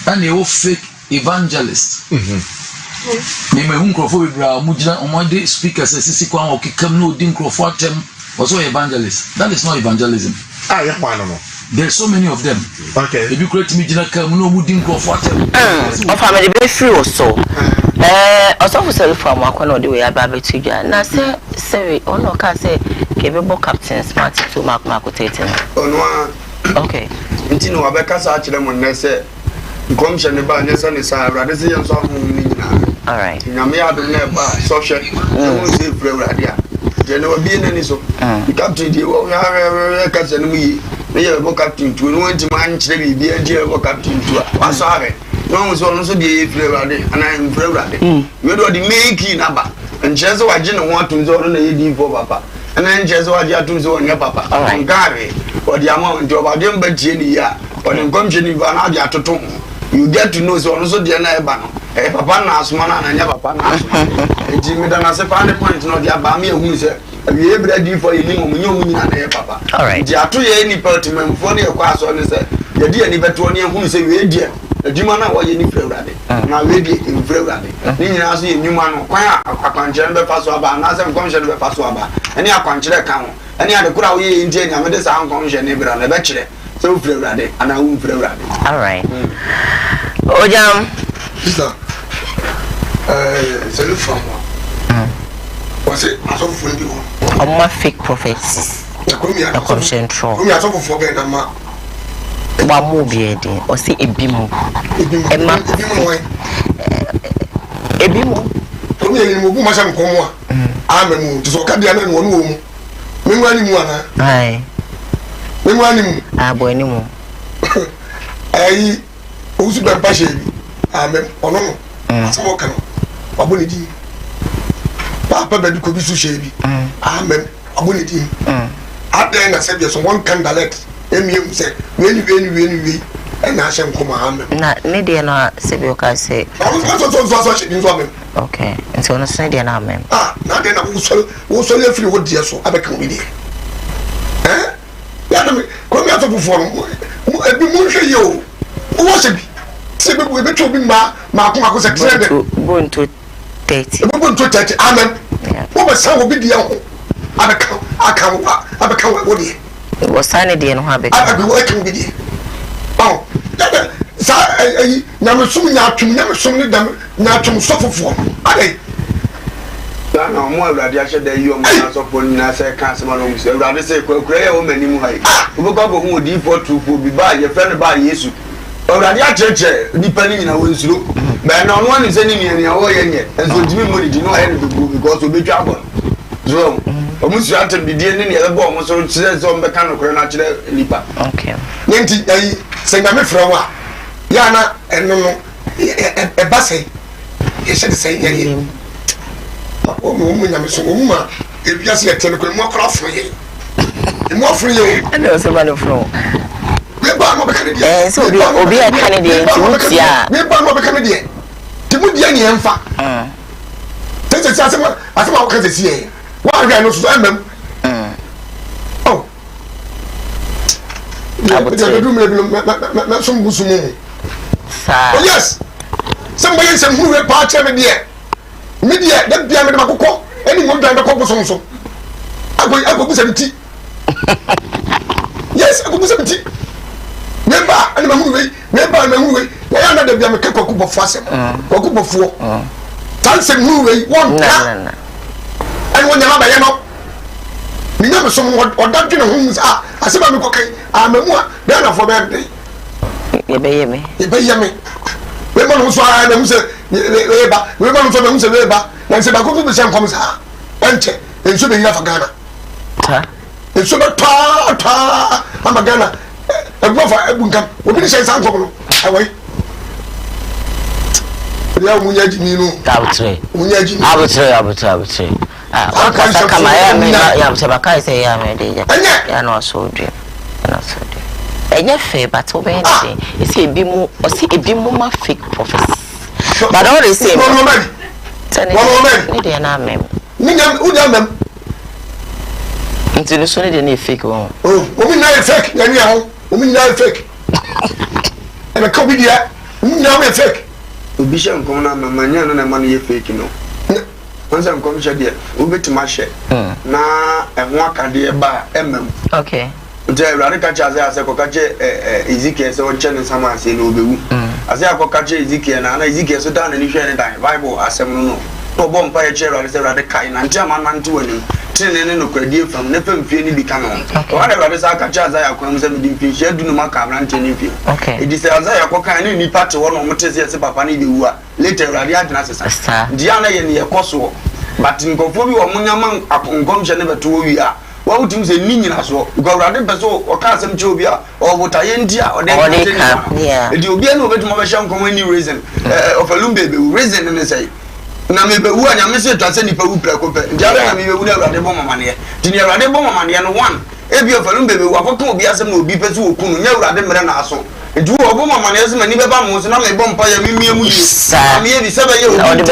and they are fake evangelists. Me hunkrofo bra mujina omade speakers sisi kwa okikam no din krofo atem also evangelists. That is not evangelism. There's so many of them. Okay. If you create me jina kam no mudin krofo atem. Of family be free also. Also for self from akwa no dey aba betudwa na say ono ka say kebebo captain smart to mark tete ono okay nti no abeka sa akire mo ne say commission ne ba ne say ne sa awrade say yenso ahun ni nyina all right nyame adom na ba so hwe no say frɛ awrade a je ne obi ne ni so captain di wo ya ka se no mu yi ne ye bo captain tu no nti man kire bibia je bo captain tu a waso are no so no so die frɛ awrade ana frɛ awrade we do the main key na ba ncheze waje ne ho atum zo na ye di fo papa ana ncheze waje atum zo nya papa ngare odi ama nti obade mbadie ni ya odi nkomje ni ba na ade atoto you get to know so no so de na e ba no papa na asoma na nya papa na asoma enti me da na se pa ne point no de aba me ehun se awie bra di fo ye ni mo nyo mu nyina na ye papa di ato ye ni peltman fo ne kwa so ne se ye di ani beto ne ehun se we di adwuma na wo ye ni frewrade na we di frewrade ni nyina so ye nyuma no kwan akwankere be fa so aba na se nkomhye be fa so aba eni akwankere ka ho eni ade kura wo ye ntie nya me de sa nkomhye ne bra na be kire so frewrade ana wo frewrade all right ojam sister c'est le femme was it? I saw for you. More fake prophets. A concentrate. We are so for Benama. One more bearding or see a bimo. A bimo. Only in Mumasam Como. I'm a moon to Socadian and 1 room. Meanwhile, aye. Meanwhile, I boy anymore. I who's been passion. I'm on no. Smoker. Abonidi. Papa bed could be so shabby. Amen. Abonidi. Out there, I said, there's one candlet. Emium said, really, and I shall come on. Not Nidia, not Sibioka say. Okay, and so on a Sunday and amen. Ah, now then I will so if you would dear so I become with you. Eh? Come out of form. You. What's it? Sibyl will be to be Marcos going to 30. Going to 30. Amen. What was some will be the uncle? I become what he was signing the habit. I be working with you. Oh, I never soon now to never soon them now to suffer for. I no more radiation that you are supporting as a cancer. Rather say, Cray, woman, you might. Who go who default to be by your friend by Jesus. Or radiation, depending on how you look. But no one is any in your way yet. And so Jimmy Moody, you know, because we'll be trouble. So, almost you have to be dealing in the other bomb, so it says on the kind of natural lipa. Okay. Ninety, say, I'm from Yana and no, a bassy. You should say, oh, woman, I'm so woman. If you see a telegram, more cross for you. More for you. And there's a man from. So, we'll be a Canadian. Yeah, we're bound of Canadian. Timudian, in fact. This is as I can see. Why are you not? Oh, I would do some Musumu. Yes, somebody said, who will part of it? Media, that be a Mako, anyone than the Copos also. I go 70. Yes, I go 70. Remember, and my movie, they are not the Yamaka of Fassem, or Cup of 4. Dance and movie, one. And when you have a yellow, you never somewhat or that you know whom I said, I'm okay, I'm a more than for birthday. You pay me. Women who saw them say, women for them say, and said, I go to the same comes her. Enter, and should be enough for Ghana. It should not I'm a Ghana. A brother, a bunkum, will be the same sample. Away. I would say. Come I say, I'm not so dear. And yet, fair, but obey anything. It's a bimo or see a bimo fake prophecy. But all the same, one woman. Into the sonny than a fake one. Oh, women are fake, women are fake. And a copy there, now a fake. Bishop come na manya na money fake no. Once I'm come here, we bet to my share. Na e ho akade ba emem. Okay. Nje radical charge as e kokache Ezekiel so chene sama ase no obewu. As e kokache Ezekiel na Ezekiel so down ni hwe ni dan Bible asem no. To bom pa e chere radical na ntia ma nante wani. Tene no kwadie fam na fam fie ni bi kan no. Wa na radical kache Azaya kwam se mi dimfi hye dunu maka brante ni fie. Okay. It is Azaya kokan ni nipa te wo no motese se papa ni bewu a later radi adna sesa. Dia na ye ne yekoso but nkofo bi wo munyama akonkomhye ne beto wi a wa wutim se ni nyina so because radi peso o ka asem che obi a o botaye ndi a o de yeah. Edi obi na obetuma be hye nkomo ni reason of a lumbe be reason ne say na me be wu anya me se twase nipa wu prakope ndi ara na me be wu na radi bo mama ne ti ni radi bo mama ne no one ebi of a lumbe be wu akoto obi asem na obi peso okunu nya radi mere na aso edu obo mama ne asem ni be ba mo so na me bompa ya mi miemu yi na me bi se be ye obi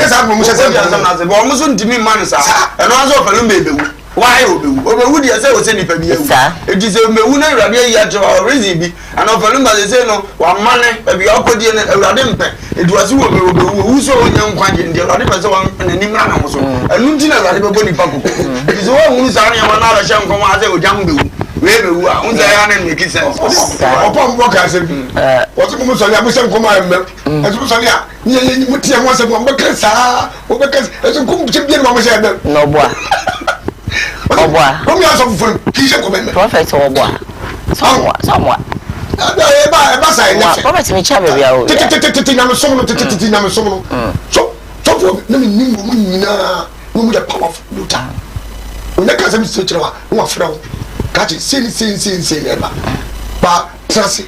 esa mo se na se bo mo so ntimi man sa eno aso of a lumbe be wu why obewu dey say o se nipa bi ewu edi se mewu na urade yi ajo reason bi and of a lumbe say no wa mane e bi akodi ne urade mpe edu ase wo obewu so onya nkwaje ndi urade pe se wa ni mra na mo so enu nti na urade be bo nipa koko edi se wo hunu sa na ya na ara hye nkom ase o jam bewu we be wa unza ya na make sense opa mo ka se o ti mo so ya mo se nko ma mbem e ti mo so ya ni mo tie mo se mo be sa o be ka e ti nko ti bi mo se mbem no boa oboa o mi aso fu ki se ko mbem prophet oboa somewhat eba sa enya prophet me cha baby awo titi na me so no so for na me nim mo nyina no mu the powerful luta onya ka se mi se kire wa no afra wo ka che sen eba ba trase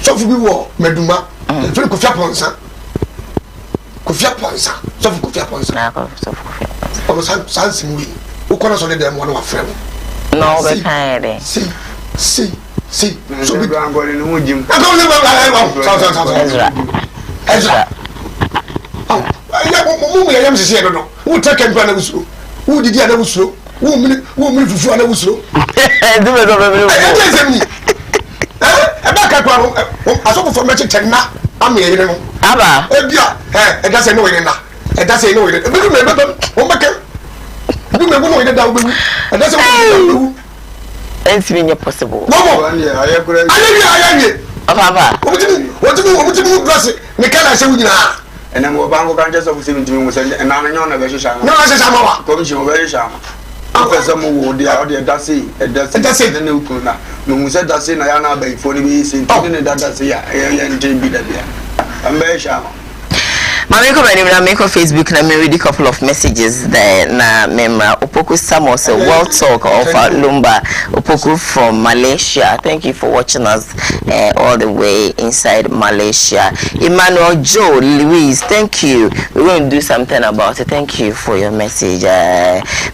so fu bi wo meduma fere ko fia ponsa so fu ko fia ponsa na ko so fu fia o san simwi o kono so le dem wo no afra wo no be kind si so be angole no mo jim Ezra ya mo ya yam sisi edo wo take npa na wusuro wo didi ana wusuro wo mini fufu ana wusuro do me e zemni e ba ka kwa aso ko forma che tenna am ye no aba e bia e da se no we na e da se no we e bi me o make bi me no we da wo bi e da se wo anything in your possible momo aye Papa what you dress me kana se wujina ena mo bango kanje so fusi ntimi mo se na na nyona be hwehwa na na se sama wa ko mi se mo be hwehwa afesa mo wo dia o dia dase na ukun na no mu se dase na ya na ba ifo ni be se ntimi ne dase ya nje bi da bia am be hwehwa Mami ko bani na make on Facebook na me read a couple of messages there na memra Opoku Samos World Talk of Lumba Opoku from Malaysia. Thank you for watching us all the way inside Malaysia. Emmanuel Joe Louise, thank you. We're going to do something about it. Thank you for your message.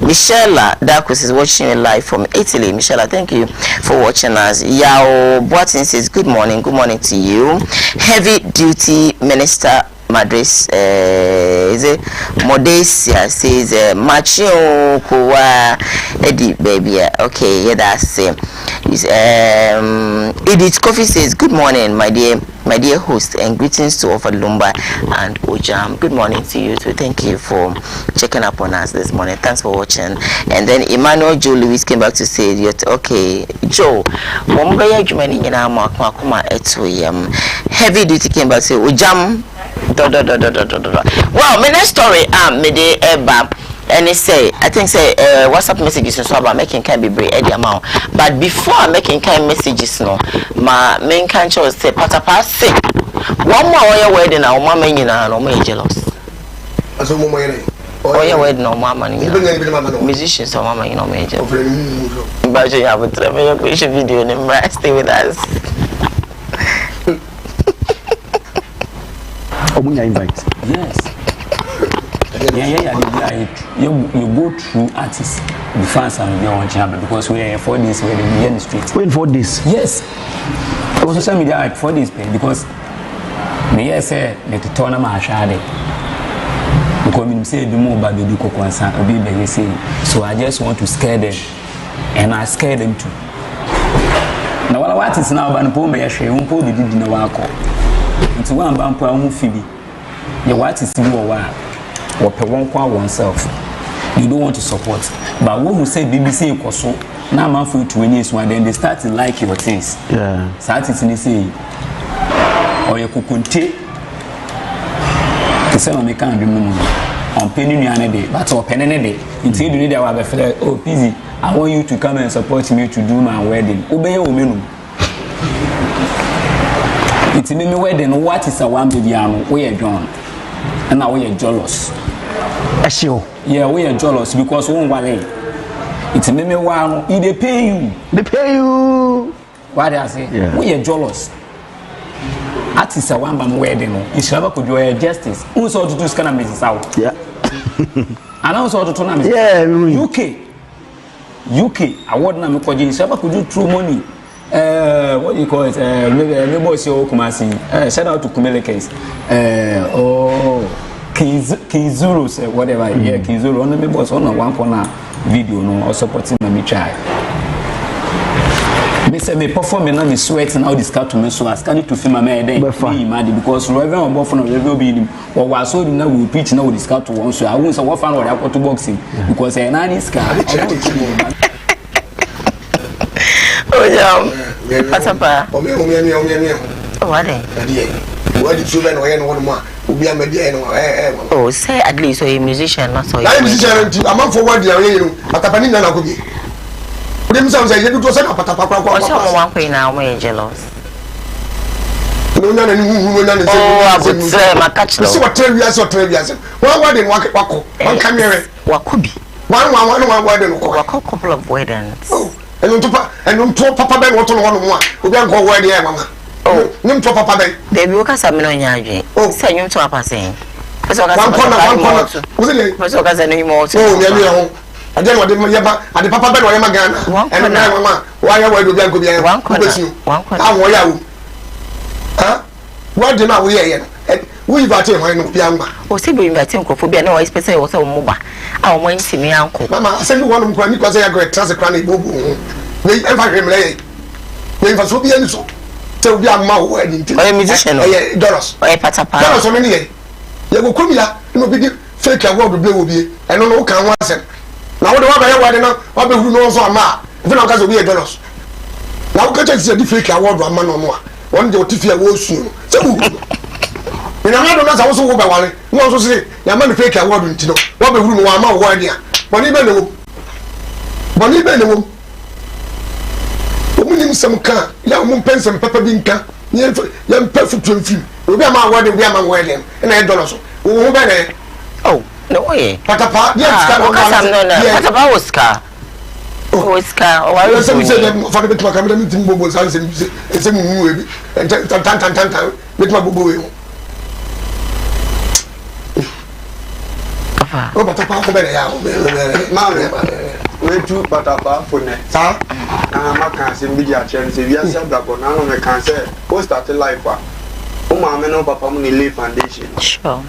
Michelle Darkus is watching you live from Italy. Michelle, thank you for watching us. Yao Boatin says good morning to you. Heavy duty minister Madras is it Modesia says Machio Koowaa Eddie baby. Okay, yeah, that's it. Edith Coffee says good morning my dear host and greetings to Offer Lumba and Ojam. Good morning to you too. Thank you for checking up on us this morning. Thanks for watching. And then Emmanuel Joe Louise came back to say okay Joe heavy duty came back to say Ojam. Well, my next story me de eba and it say I think say WhatsApp messages so about making can be break the amount. But before making kind messages no my main can show say patapa say one more wedding now mama nyina no me jealous. Aso mo yere. Oh yeah wedding no mama nyina. Musicians so mama you know me jealous. But you have a video and stay with us. Omunya invite. Yes. You go through artists, the fans and be on channel because we are 4 days where they in the street. When 4 days? Yes. I was social media at 4 days because me yes say let the tournament shade. Because me say the more bad do concern obi be say so I just want to scare them and I scare them too. Now what is now ban po me hwe won po be didi na wa akọ. Nti wan ban po ahun fibi. Ye what is you or what one kwa oneself. You don't want to support. But when you say BBC Koso, now man for 20 years one then they start to like your things. Yeah. Start to say or you kukunte. To say no me can do no on penny ni ane but on penny day. Until you need our feel oh busy. I want you to come and support me to do my wedding. Obey your menu. It's me wedding. What is a one baby? We are John, and now we are jealous. Yeah, we are jealous because we won't it's me one. They pay you. They pay you. What do I say? Yeah. We are jealous. That is a one man wedding. It's never could do justice. Who saw to do this kind of business out? Yeah. And also to tournament. Yeah. UK. Award na me could do through money. What do you call it? Maybe boss your Kumasi. Shout out to Kumele case. Kizuru whatever. Yeah, Kizuru. On the boss on one corner video no or supporting me try. Me say me perform na me sweat now discount to me so I scan it to film my day. Me mad because Reverend Obo for no review be him. Or was so na we pitch na we discount to one so I won't say what fan or I to boxing because na ni scar. Oh yeah. Patapa. O me. What eh? What did you know one more? Ubi a media oh, say at least so a musician, not so. I'm a musician. I'm on forward here. Patapani na kubi. Them sounds like you do say patapa. What's one way now? We're jealous. No, oh, I would say my catch. See what 12 years or 12 years. One in Wako. One camera. Wakubi. One wedding. A couple of weddings. Oh, and on Papa Ben, what on one more. We don't go where the Mama. Oh, no Papa Ben. They will cast a million. Oh, say you to a passing. One corner. Was it? Was it anymore? Oh, yeah. I don't want them at the Papa Ben or Yamagana. And Mama, why are you going to be one corner? How are you? Huh? What do not we hear? We got him when Piamba. Oh, see, we invite him for being no especially was a mobile. I want to see me, uncle. Mamma, I send one because I got a cranny boo. They ever him lay. They must be any so. So we are more wedding to a musician. Dollars. Or a patapa. Dollars on any. You will come here. You will be fake a word will be. I don't know can once. Now, what do I want to know? What do you know so ma? If not, because we are dollars. Now, catch a fake a word one man or more. One day, if you will soon. So, in another matter, I also go by one. You also say, your man fake a word into what we will know one word here. But even the woman, some car, young woman, pens and pepper bean car, young perfect to film. We are my wedding, we are my wedding, and $1. Oh, no way. Patapa, yes, Patapa was car. Oh, it's car. Oh, I was saying, for the camera meeting, Bobo's answer, and some movie, and tan, with my Bobo. Oh, Patapa, Mamma, we two Patapa for next. I'm not canceling media channels. If you are said that, now I can say, who started life? Oh, Mamma, no Papa Money Lay Foundation. Sure.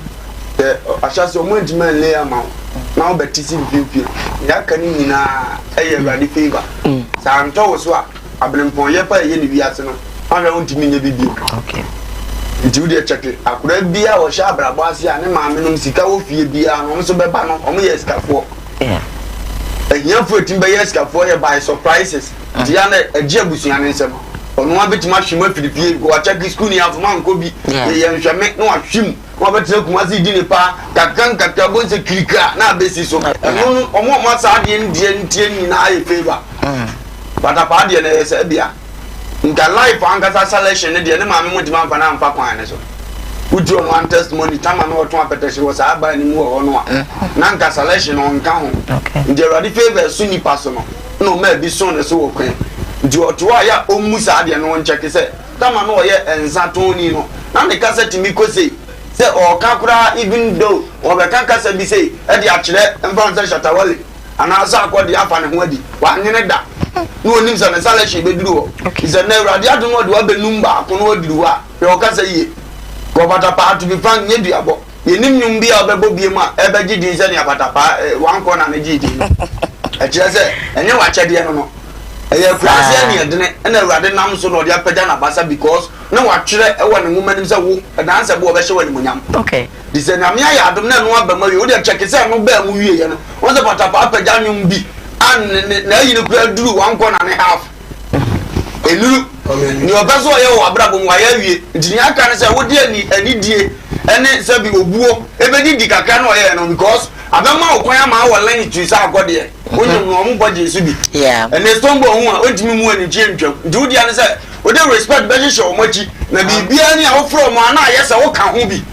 I shall so much man lay amount. Now, but this is people. That can mean a ready favor. So I'm told what I've been for your pay in the Viasano. I don't to mean a video. Okay. Do the check it. I could be our sharp Basia and my minimum Sika Fia Bia and also by Bannon on my escapade. Yeah. A young 14 by escapade by surprises. Diana a Jebusian and some. On one bit much more for the people who are checking school of Mount Kobe. They shall make no shim. What was he dinner pa? Kakan Katabon a clicker, now basis of what must I in favor. But a party and a Serbia. In the life, Angasa selection, and the enemy with my banana for finance. Would you want testimony? Time or two petition was I by any more or no? Nanka selection on count. Okay. There are the favor, Sunni personal. No, maybe soon as so okay. Do you try almost and one check is it? Tamano and Satonino. Now the cassette to me could say. Say or Kakura, even though or the Kakasa be say, Eddie actually, and Francis Shatawali, and I saw what the Afan and Weddy. One in that. No names on the salary be do. Is a never, I don't know what the number, no do what. Your Casa ye. Go but apart to be frank, maybe about. You name be a Bobima, ever did is any about one corner and a GD. I just say, and you watch the animal. I have and I rather nam so no dia pedana basa because no watchere e won woman him say wo dance bo be hye wani munyam. Okay. This na me ya adom na no aba ma we dey check say no ba mu wie ye no. Won say patapa apagya nwum bi an na yi no kura duru 1 corner and a half. Elu ni obaso ye wo abrabo mu aya wie. Ntini aka ne say wo die ani die ene say bi obuo e be di kakra no ye no because abema okwan ma wo line tu say agode onye no mo budget so bi. Yeah. And the stombo hu a ontimi mu ani tie ntwam. Ndu dia ne say we dey respect be hye o machi na bibia ni a wo fro mo ana ayesa wo ka ho bi.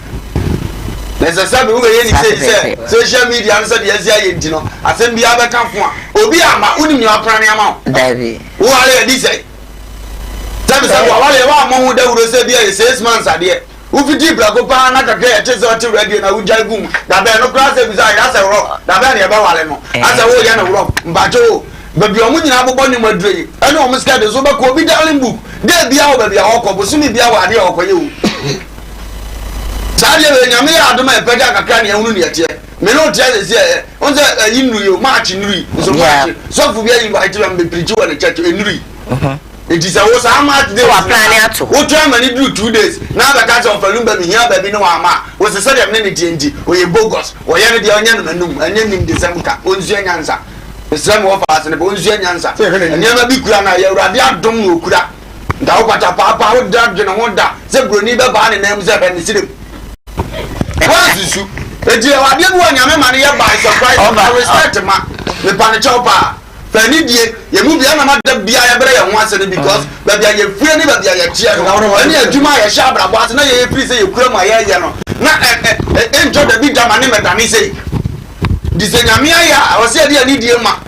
Na say sabe wo ye ni say social media ne say de asia ye ntino asem bia be ka fo a obi ama unim ni apran ama. David. Wo ale di say sabe wa wale wa mo hu da wuro say bia 6 months ade. Ufiti brako pa na kakra ya cheze oti radio na ujai gum da be no class e bizai da se ro da be na e ba wale no asa wo ya na ro mbajo baby omu nyina abobọ ni madre ene o muska de so be ko bi darling book de bia wo baby awoko bo sumi bia wa de okoye wo sale we nyame ya adoma e pega kakra na ehunu ne ete me no tie se e on se yinu yo march nuri so march so fu bia invite am be preach wo na church enuri it is a was how much they were planning to. What time I do 2 days? Now the catch of a lumber here, baby, no ama. Was the same minute, or a bogus, or any the onion and in December, Unzian answer. Islam of us and the Bonzian answer. And never be Kurana, you are done no Kura. Thou got a papa would dodge and wonder. Zebru never ban and names up and the city. What is you? The dear, I didn't want your money by surprise. I respect him. The Panichopa. Fenidie, you move the animal to be a brave once because baby, you're free, but you're cheer. And you do my shabra, but now you please say you clear my hair. Not enjoy the big man, and he say, this is Yamia. I was saying, I need you, ma.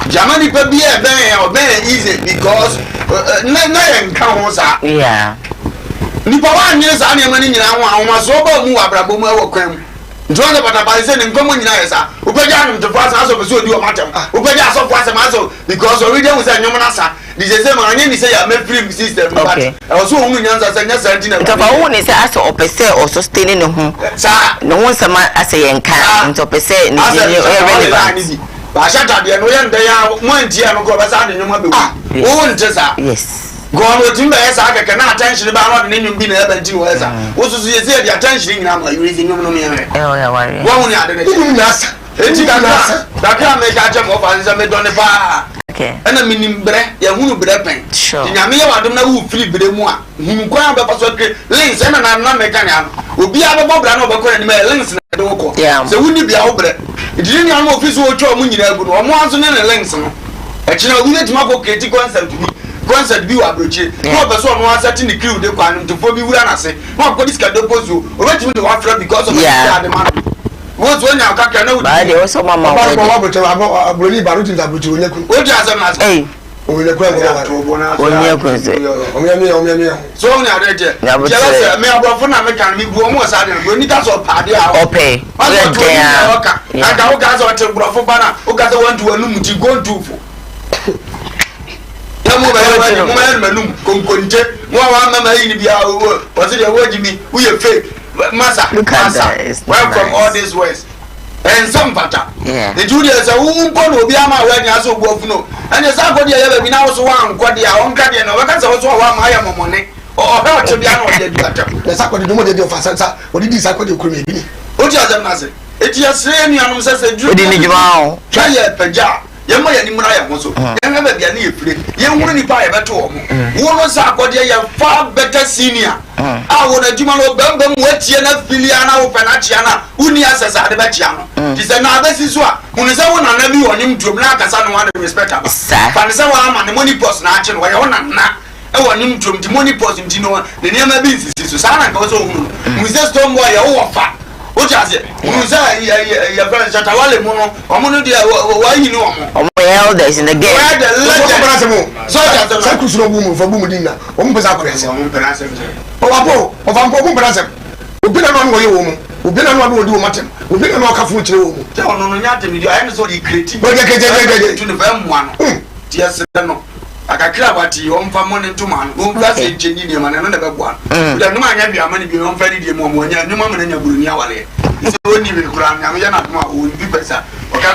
Germany could be a very easy because nothing comes out. Yeah. Nipawan years, I am running around my sober move up, Rabumo. John about a saying in common Nasa, Upajan to pass us over so do a matter. Upajan so fast a muscle because already was a Nomanasa. This is a man, say I made free system. Okay. I was so many answers and just 17. If I want is asked or per se or sustaining no home. No one's a man as a young cat to per se in the I shut up the annoying day out one year ago as I didn't know. Yes. Go on with him as I cannot attention about the name being able to was. What was the attention in our using no money? One that can make a jump of as a medon. Okay. And a minimum bread, Yamu bread. Sure. Yamia, I don't know who free Bremois. Who quite a person links and I'm not mechanic. Will be out of Bobrano and links. Yeah. So wouldn't be out bread. It didn't know if this was your money or once in a links. Actually, we let Marco Katie concept to be. Concert view approach. No person wants setting the crew. They can to phobia. We are say, "What police can oppose you?" Or wait to offer because of the man. What's when you can't know? I also mamma. I believe Baruch is able to what does a mask? Hey, we look at so now, may I go for American? We go more sudden. We need us or party or pay. I got guys or to Brofobana who got the one to a room to go to. Welcome all these ways. And some butter. The Julius who will be a man when you are so good. And the Sabbath ever been also one quad your own guardian or also one my money or how to be an the Sabbath do the Fasasa. What did this I could you create? What you are the it is saying you says a Judy. Try a paja. Yamma ya nimuna ya moso yanga be bia na yefire yenwuru nipa ya beto omo wono sa akode ya far better senior a wona djuma no bambam watie na filia na wo penachia na uni asesa de betia no ti se na abesi so a hunu se wona na bi wonim tuom na akasa no one respect aba fa ne se wa ama ne money post na ache no wa wona na e wonim tuom di money post nti no ne niam bi nsisi so sa na ka wo so hunu mu se storm boy ya wo fa o chase musa ya friend chata wale mono omono dia wa yini omo elders in the game where the legend so that kusuno bumu fa bumu dinna omo pesa kwese omo penase o wapo o fa mpo penase obi na no ye wo mu obi na no odi wo matem obi na no ka fu kire wo mu te ono no nyate mi dia so di creative o je to the fam one dia se no akakira bati omfa money ntuma no omfa se engineer ni mana no na beboa da no anya bia mani bi omfa ni die mo mo anya nyuma mana nya buru ni awale so oni be kura nya me ya na tuma o bi pesa o ka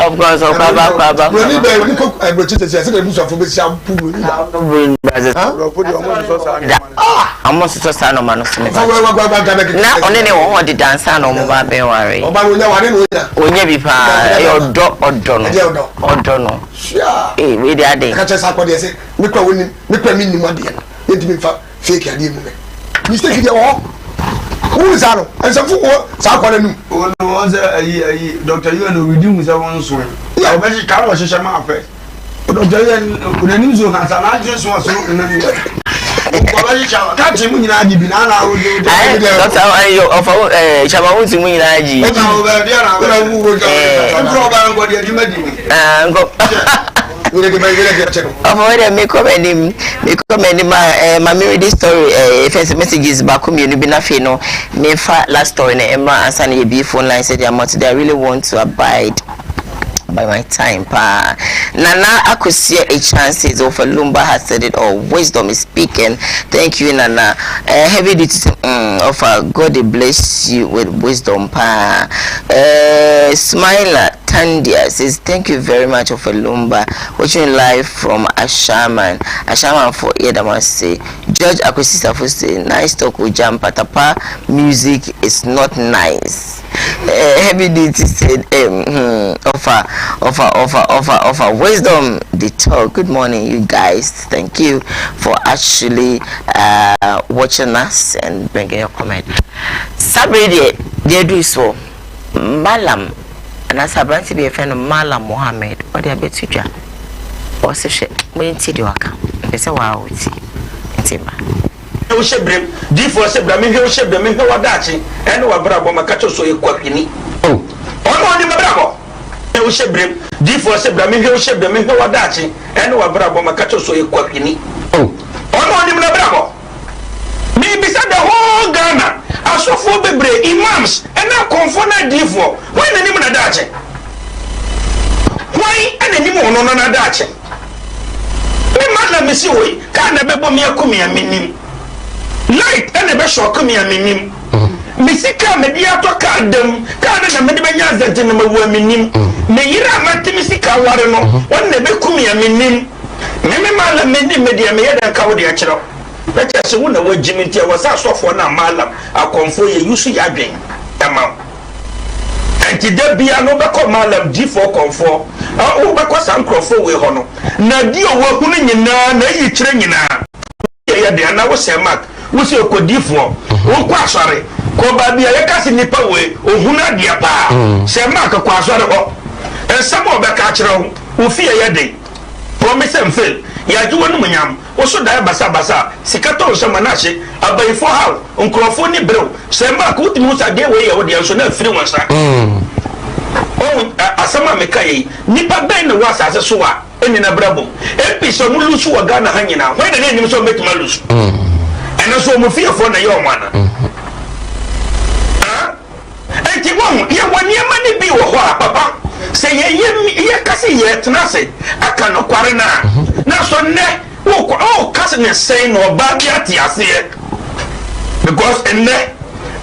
of course o baba ni be ni ko brochite se de busu afo be sia pu ni da ro podi o mo so sa amo so sa no mano se na oni ne wo de dancer no mo ba be ware o ba wo nya ware no onya bi pa e odo no we dey ade ka chesa ko dey say me kwa woni me kwa mi nimu ade no yedi me fa fake ade mu me mistake dey wo who is aro and so fu sa kwa nanu o no o say ayi doctor you no redeem say won so ya o be shi ka ro hihye ma afa doctor you no nim so kan sa na je so so na ni ko ba shi cha ka ti mu nyina agi bi na na o de doctor ayo of chama wo ti mu nyina agi o ta o ba dia na o wu go ko ba ngo dia di ma di ngo avoid me comment my read story first messages back me no be na fe no me fa last story na emma answer na be phone line said I really want to abide by my time pa Nana Akusia a chances of Lumba has said it all. Wisdom is speaking. Thank you Nana. Heavy duty of God bless you with wisdom pa. Smiler Tandia says thank you very much of Lumba watching live from Ashaman for Edamase. George Akwesisa Foste, nice talk with Jam Patapa. Music is not nice. Heavy duty said, offer wisdom. The talk. Good morning, you guys. Thank you for actually watching us and bringing your comment. Sabrina, they do so. Malam, and as I brought to be a friend of Malam Mohammed, or they are better to or say, we see the work. They say, wow, it's Timba. You should bring D4 Sebram, you should bring me what that's it, and what Bravo Macacho so you quackini. Oh, only Bravo. You should bring D4 Sebram, you should bring me what that's it, and what Bravo Macacho so you quackini. Oh, only Bravo. Me beside the whole Ghana, I saw 4 baby imams, and now confirm D4. Why the name of that? Why any more no that? Me man me see we can never be me akumi aminim light and never shock me aminim me see can me dia to card them can na me de benya zente na me wo aminim me yira mate me see ka ware no won na be kumi aminim me man me di me dia me yeda ka wo dia kiro better se wo na wo jimiti wo sa sofo na malam akonfo ye yusu ya dwen ama enti de bia no be ko malam D4 konfo o be ko sankrofo we ho no na di owo hu ni nyina na yi kire nyina ye de na wo se mark wo se okodifo wo kwa asore ko ba bia ye kasi nipa we ohu na dia pa se mark kwa asore ho ensamo be ka kire ho wo fie ye de promise and fail ya ju wonu munyam wo so da basa sikato so manache abaifo ha nkrofo ni brew se mark wo timi sa de we ye wo de so na firi wansa asama mekai nipa ben na wasa ase so a eni na brabo epi so mu lusu wa Ghana hanyina when na eni so metuma lusu ena so mu fiefo na ye omana enti won ye woni amani bi wo ho a papa se ye kasi ye tenase aka no kware na so ne wo kasi ne sei no ba bi atiase because enne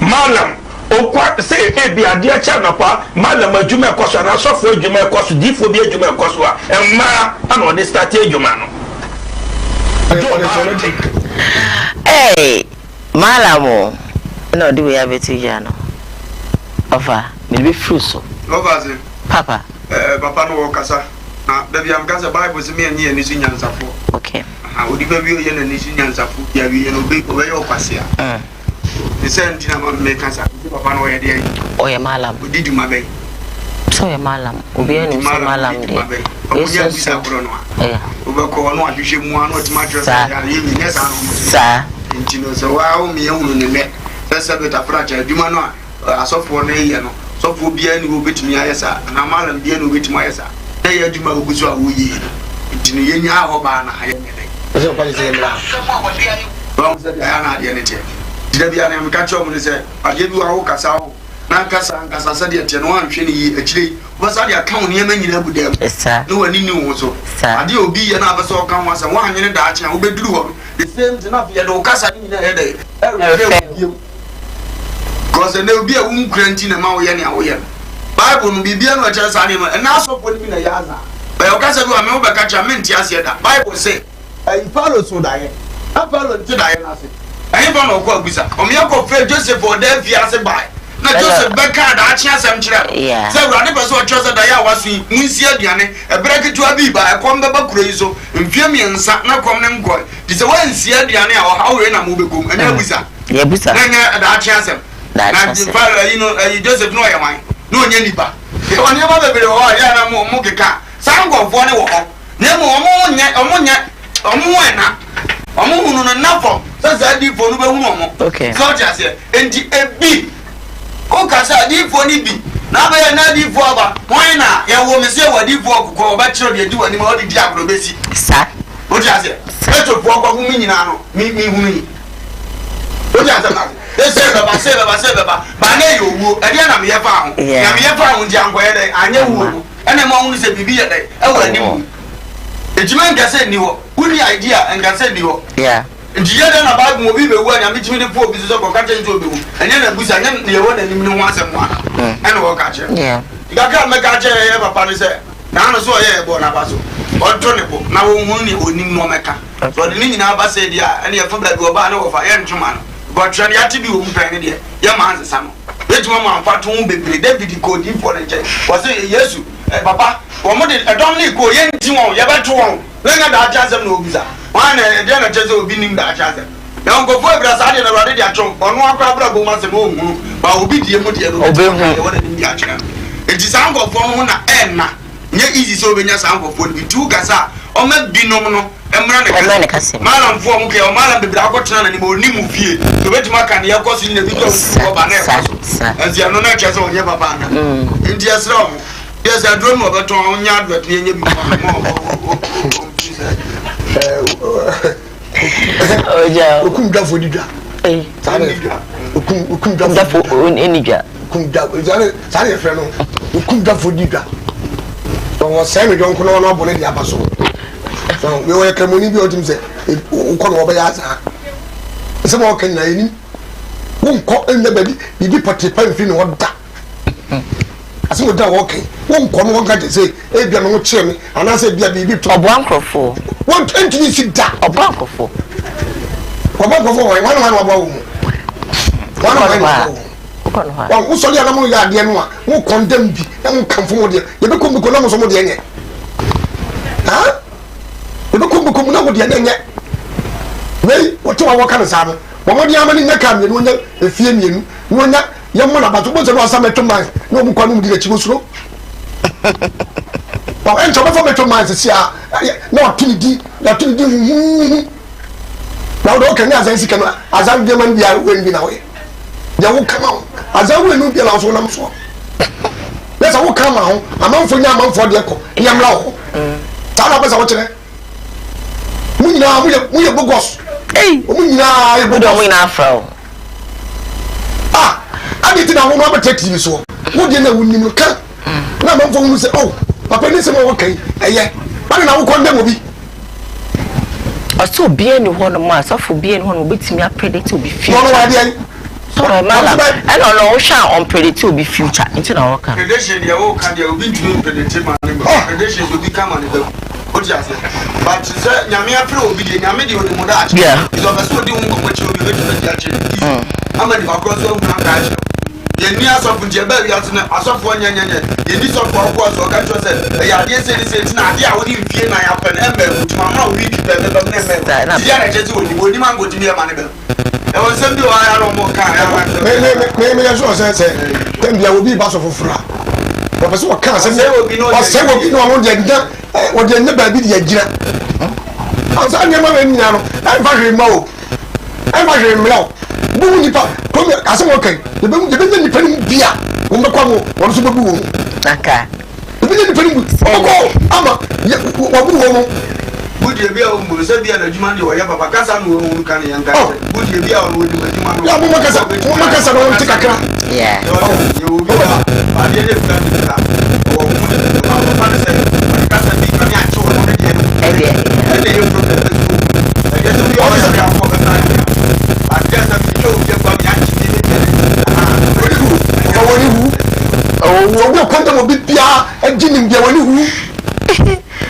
malam okwa say ebi adia cha na pa malam adwuma ekoso na sofo adwuma ekoso difo bi adwuma ekoso a emma ana on start adwuma no malam no do we have it here no ofa me be fruso over say papa papa no kasa na baby am kasa bible say me ani ani sunya nsafo okay odi baby o ye na ani sunya nsafo ya wi ye no be o ye okwase a the same thing about me cancer. Papa no ye dey. Oh ya malam. Didi mabe. So ya malam. Obi enu so malam de. Yes bisa kuro no. Eh. Oba ko no ahwehwe mu ano ti mattress ya ye mi nesa no. Sa. Intino so wa o mi ehunu ne me. Sasa beta fracha aduma no asofo na ye no. Sofo bia ni obetumi ayesa. Na malam bia ni obetumi ayesa. Na ye aduma ogusu a wo yi. Intino ye nya ho ba na aye ne. Ose kwa se mla. Ba se ya na de ne te. Dibia na mka cho mu se ade bi wa wo kasa wo na kasa sa de tie no anhwe ne yi akire wo sa de account ne manyina budam no wani ni wo so ade obi ye na abasa o kan wa sa wo anwene da acha wo beduru ho the same thing na fi de wo kasa ni na he de cause na obi a wo nkranti na ma wo ye ne a wo ye bible no bibia no acha sa ne ma na so po ni na ya za ba wo kasa bi wa me wo be ka cha menti ase da bible say ai follow so da ye a follow ti da ye na se I don't know what was that. Omiako Fred Joseph for them fiancé by. Na Joseph Becca da achia sem kire. Say we never so chose that ya was munsi aduane e breke to abi ba e kom beba kuro yiso mfie miensa na kom ne ngoi. Di say wan si aduane a how we na mo begum e na busa. Ye busa. Na nya da achia sem. Na di father you know Joseph no ya man. No nya nipa. E won ye ba bebere ho ya na mo keka. Sango fo ne wo ho. Na mo omo nya na hunu no nafo sasa di fo no be hunu mo okay so just enti ebi o kasa di fo ni bi na be na di fo aba won na ye wo me se wa di fo kokko ba chiro de di wani ma o di agro besi sa o just eto fo kwa hu mi nyina no mi hunu yi o just na se baba ba na yo wo e dia na me ye fa ho na me ye fa ho ndi anko ye de anya wo ene mo hunu se bibi ye de e wa ni mu ejima ngase ni wo uni idea ngase ni wo yeah ndiye da na ba mo bi be wo anya mi timi de fo bi so ko ka chen to be wo anya na busa anya ne wo na nim ne ho asem wa ene wo ka che yeah igaka me ka che ye papa ni se na no so ye bo na ba so Ontonebo na wo hu ni onim no meka so de ni nyina ba say dia ene ye fa ba bi oba na wo fa ye ntwoma no but twa ya ti bi wo mpa ne de ye ma ansesa no yetuma ma amfa to bebre David ko di for nche wo say Yesu papa wo mo de edom ni ko ye nti won ye beto won we nga da acha sem na obisa wan na de na cheze obi nim da acha sem na ngo fo ebra sa de na rade dia chon ono akwa bra bo ma sem o hu ba obi die mo de no obi hu wo de nim dia acha enti sa ngo fo no na na nye easy so benya sa ngo fo bi tu kasa o ma binom no emra ne kase malam fo mo ke o malam bebra akotena na ni mo ni mu fie to betima kan ye koso ni na bi to ko ba na enti ano na cheze onye papa na enti asra mo yes I don't know about on yard but ni bi oja okum dafo didwa okum dafo enidwa okum dafo sare fre no okum dafo didwa so wo say me jonko no bone dia baso so we we kramoni bi otim se ukọ no obeya sa se mo kan na eni wonko enna babi bibi potepa mfi no da asimo da okay wonko no wonka te say e bia no kire me ana say bia bibi to obo ankrofo won entini si da obo ankrofo wan wabo wan usoli ana mo ya de no a wo condemn bi na mo kamfo mo de ye be kombi ko na mo so mo de nye ha ye be kombi ko mo na mo de nye wey wo to wa kan sa no mo de amani nya kam ye no nya efie mienu no nya ye mo na bato bo se no asa meto man no mo kwa no di chi suro ba en to ba fo meto man se sia na otuni di now do can as I see as I'm the man be when be now. They will come out as I will be allowed to so. Let's all come out. A man for Yaman for the echo. Yam Lao. Tell us what you we are bogos. Hey, we are win afro. Ah, I didn't know what take you so. What do you know when you come? Now, my phone say, oh, Papa, listen, okay, yeah, but now condemn will be. Also be any one of my so be any one with me predict to be future. Sorry, madam. I don't know shall on predict to be future into our country. Prediction they all can they be to predict man. Prediction will become on the what you say. But sir, Yamia Pro be the Yamidi on the Modachi. Yeah. Is of a so doing what you will be the I'm a across the country. Ye ni asofo je ba wi atene asofo nyenyenye ye ni sofo akwa so ka cho se ya de se na ade a woni mfie na ya pa na emba kutuma ma wi ki be be na emba ya na jeje woni mango ti me ma ne be e won sem bi wa ya no mo ka ya me ya so se tem bia obi ba so fofura professor wa kan se o se wo bi no won de gida o de ne ba bi de gira ansa nyama we nyina no ai fa hwe ma o ai fa hwe mlo bu ni pa komi asem okay de be ni pani bia wo me kwa mo wo so bu wo aka de be ni pani bu ko ama wo bu wo mo budi bia o mo se bia na juma ni wo ya baba kasa no wo kan yan ka budi bia o wo di juma no ya mo makasa no wo tikakra yeah yo bia ba de plan ni ka wo mo pa se kasa bi kan ya cho no de e de yo problem e de so yo ya ko ka ta I guess I'm sure you're going to actually oh, we come to be Pia and Jimmy Biawani.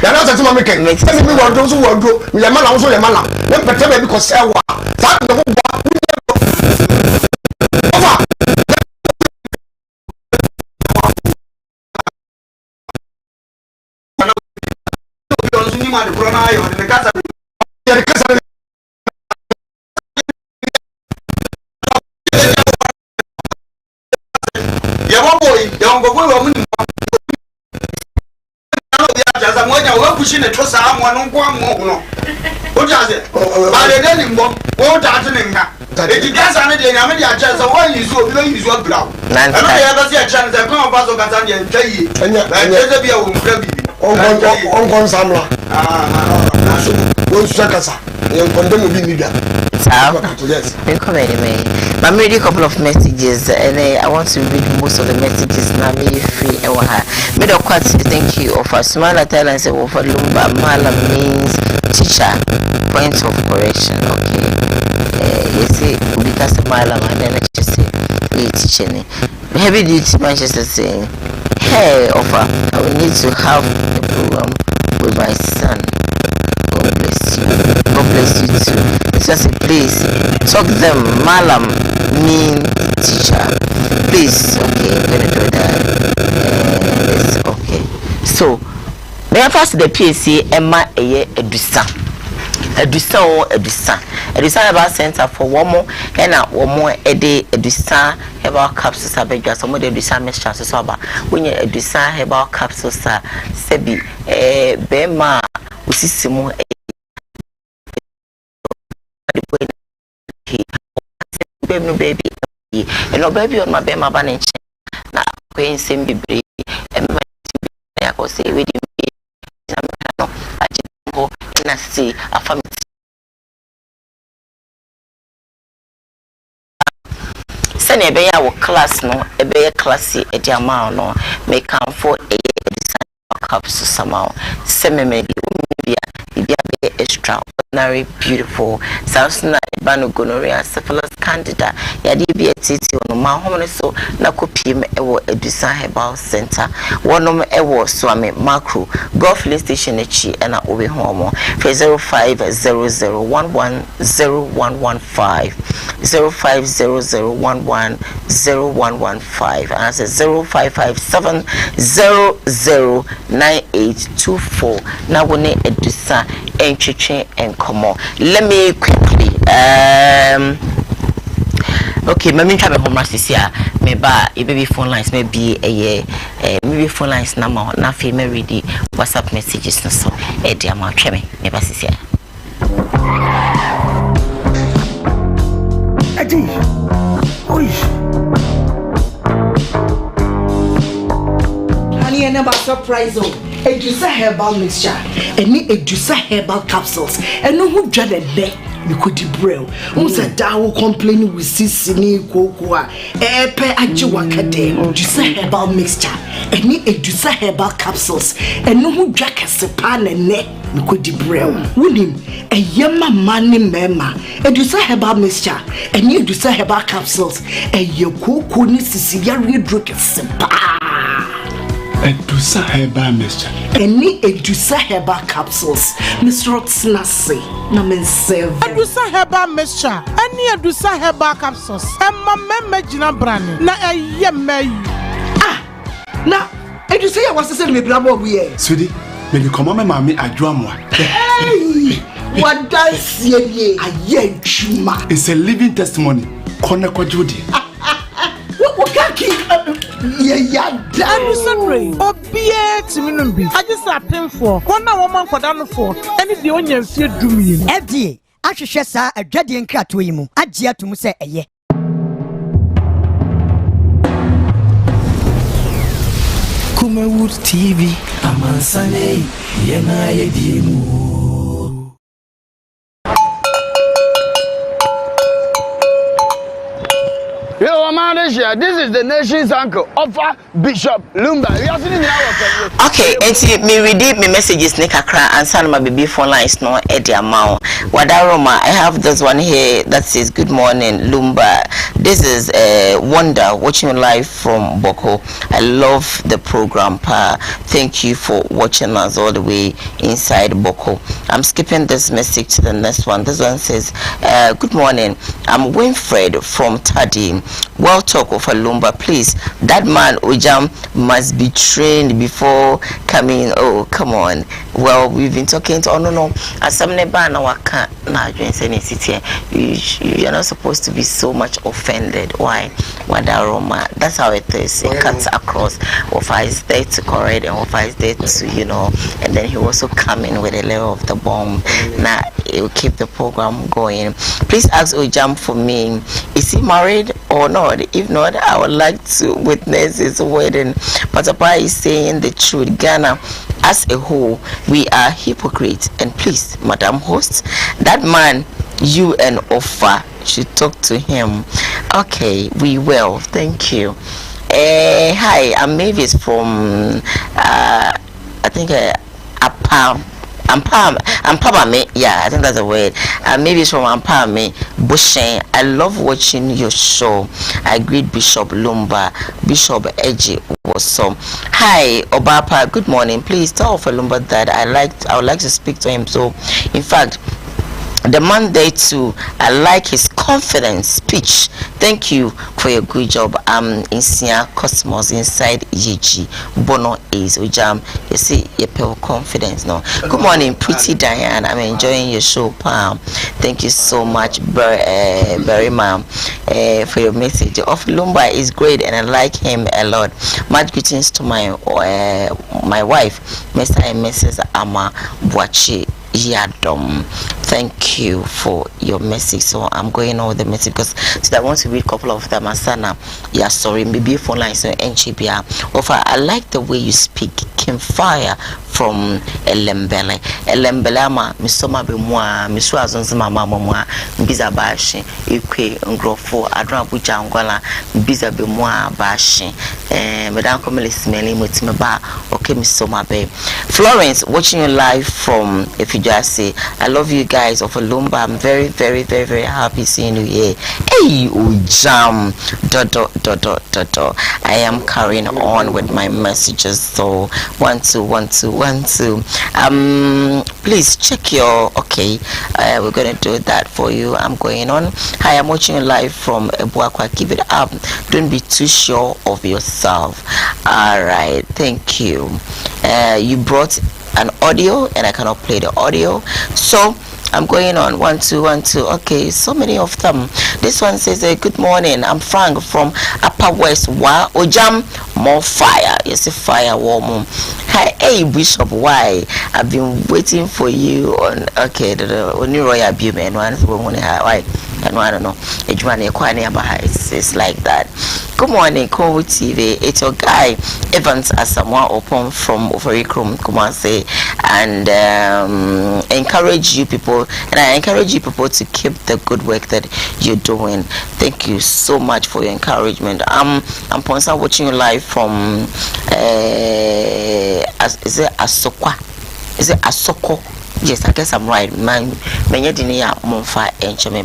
You're not a Mamma. Tell me what those who will go. We are man also a man. Let me tell you because I ne trosa amwa no kwa mo no o jaze ba de ni mbo o ta te ne nga e ti gasa ne de nyame de a chance wo yizu obi lo yizu abra e no ya ba se a chance e kwa ba so kata de ntwayi ba je bia wo mfra bibi on samla so wo sakasa e kondo mo bi ni da yes but I read a couple of messages and I want to read most of the messages now. Me free and me the quite thank you of a small tell and say for lumba mala means teacher point of correction. Okay, you see because mala and then just say teacher heavy duty Manchester saying hey offer I will need to have a program with my son bless you too. Just please talk them, Malam mean teacher. Please, okay, I'm gonna do that. Okay. So, the first the PSC Emma Edusa. Edusa Herbal Center for one more a day Edusa Herbal capsules abeg some of the Edusa mixture so about when you Edusa Herbal capsules sebi bema usisimu baby and no baby on my bema banning na queen sim be and I go say with you I see a family send a bear class no a bear classy at the amount no make come for a design cups somehow semi maybe extraordinary beautiful sounds na banu gonorrhea syphilis candida yadi be titi on ma hono so na kopiem ewo Edusa Herbal Center wonom ewo swame macro golf station echi na obe homo for 0500110115 0500110115 and that's 0557009824 na wone Edusa enchiche and come on. Let me quickly okay, maybe try my home this year. Maybe phone lines, maybe maybe phone lines number na fe me ready WhatsApp messages no so e dia ma twa me maybe this year. Adi. Oi. Honey, I never surprise you. Edusa Herbal mixture any Edusa Herbal capsules and no who dreaded there you could brew unsa dawo complain with sisini Koowaa pe ajiwaka de Edusa Herbal mixture any Edusa Herbal capsules and no who draka sepa ne you could brew wunim e yema mani mema Edusa Herbal mixture any Edusa Herbal capsules e ye Koowaa ni sisi ya redroke sepa Edusa Herbal mixture. Any Edusa Herbal capsules. Mr. Rotsnasi. Namensev. Edusa Herbal mixture. Any Edusa Herbal capsules. Emma meme jina brani. Na yeme. Ah. Na Edusa ya wasese me blabo we. Sudi, me ni komo me mami adwamwa. Hey. What dance ye aye chuma. It's a living testimony. Kone kwa judi. What kaki yeah, Sandra. Obie Timinumbi. I just happened for one woman for down for any the onion fear do me. FDA, I should share a dreading cat to him. I dear to say a ye. Kumawood TV, Amansane, Yena Yedimu. Yo, man, this is the nation's uncle, offer Bishop Lumba. Okay, and me read me messages Nika Kra and send my baby phone lines no Eddie Amount. Wadaroma, I have this one here that says good morning, Lumba. This is Wonder watching live from Boko. I love the program, Pa. Thank you for watching us all the way inside Boko. I'm skipping this message to the next one. This one says, good morning. I'm Winfred from Tadi. Well talk of a Lumba, please. That man Ojam must be trained before coming. Oh, come on. Well, we've been talking to no. As some neba na waka na city. You're not supposed to be so much offended. Why? Wadaroma. That's how it is. It cuts across. Wafa is there to correct and Wafa is there to, and then he also come in with a level of the bomb. Now it will keep the program going. Please ask Ojam for me. Is he married or not? If not, I would like to witness his wedding. But Papa is saying the truth. Ghana as a whole, we are hypocrites. And please, Madam Host, that man you and Offa should talk to him. Okay, we will. Thank you. Hi, I'm Mavis from I think Ampame, yeah, I think that's the word. Maybe it's from Ampame, Bushen. I love watching your show. I greet Bishop Lumba, Bishop Eji was some. Hi, Obapa, good morning. Please tell for Lumba that I would like to speak to him. So, in fact, The Monday too, I like his confident speech. Thank you for your good job. In Sia Cosmos inside EG Bono is Ujam. You see, you pay confidence. No, good morning, pretty Diane. I'm enjoying your show, Pam. Thank you so much, very ma'am, for your message. Of Lumba is great, and I like him a lot. Much greetings to my wife, Mr. and Mrs. Ama Boachi Yadom. Thank you for your message. So I'm going on with the message because today I want to read a couple of them. Asana, yeah, sorry, maybe phone line so NGBA. Offer, I like the way you speak. Kim Fire from Elembele. Elembelama, Misoma Bemwa, Miswa Zonzima Mama, Biza Bashi, Ikwe, Ngrofo, Adra Buja Angola, Biza Bemwa Bashi, Madame Comely smelling with Maba, okay, Misoma Bay. Florence, watching you live from Ifijasi. I love you guys of Olumba. I'm very, very, very, very happy seeing you here. Hey, Ujam, Dodo. I am carrying on with my messages. So 1 2 1 2 1 2. Please check your okay. We're gonna do that for you. I'm going on. Hi, I'm watching you live from Ebuakwa. Keep it up. Don't be too sure of yourself. All right, thank you. You brought an audio and I cannot play the audio, so I'm going on. 1 2 1 2. Okay, so many of them. This one says, good morning, I'm Frank from Upper West. Wa Ojam, more fire. Yes, a fire warm. Hi, hey Bishop, why I've been waiting for you on okay the only royal bume and why I don't know. It's like that. Good morning, Koowaa TV. It's your guy Evans Asamoah Opon from Overikrum, Kumase, and encourage you people, and I encourage you people to keep the good work that you're doing. Thank you so much for your encouragement. I'm Ponsa watching you live from is it Asokwa? Is it Asoko? Yes, I guess I'm right.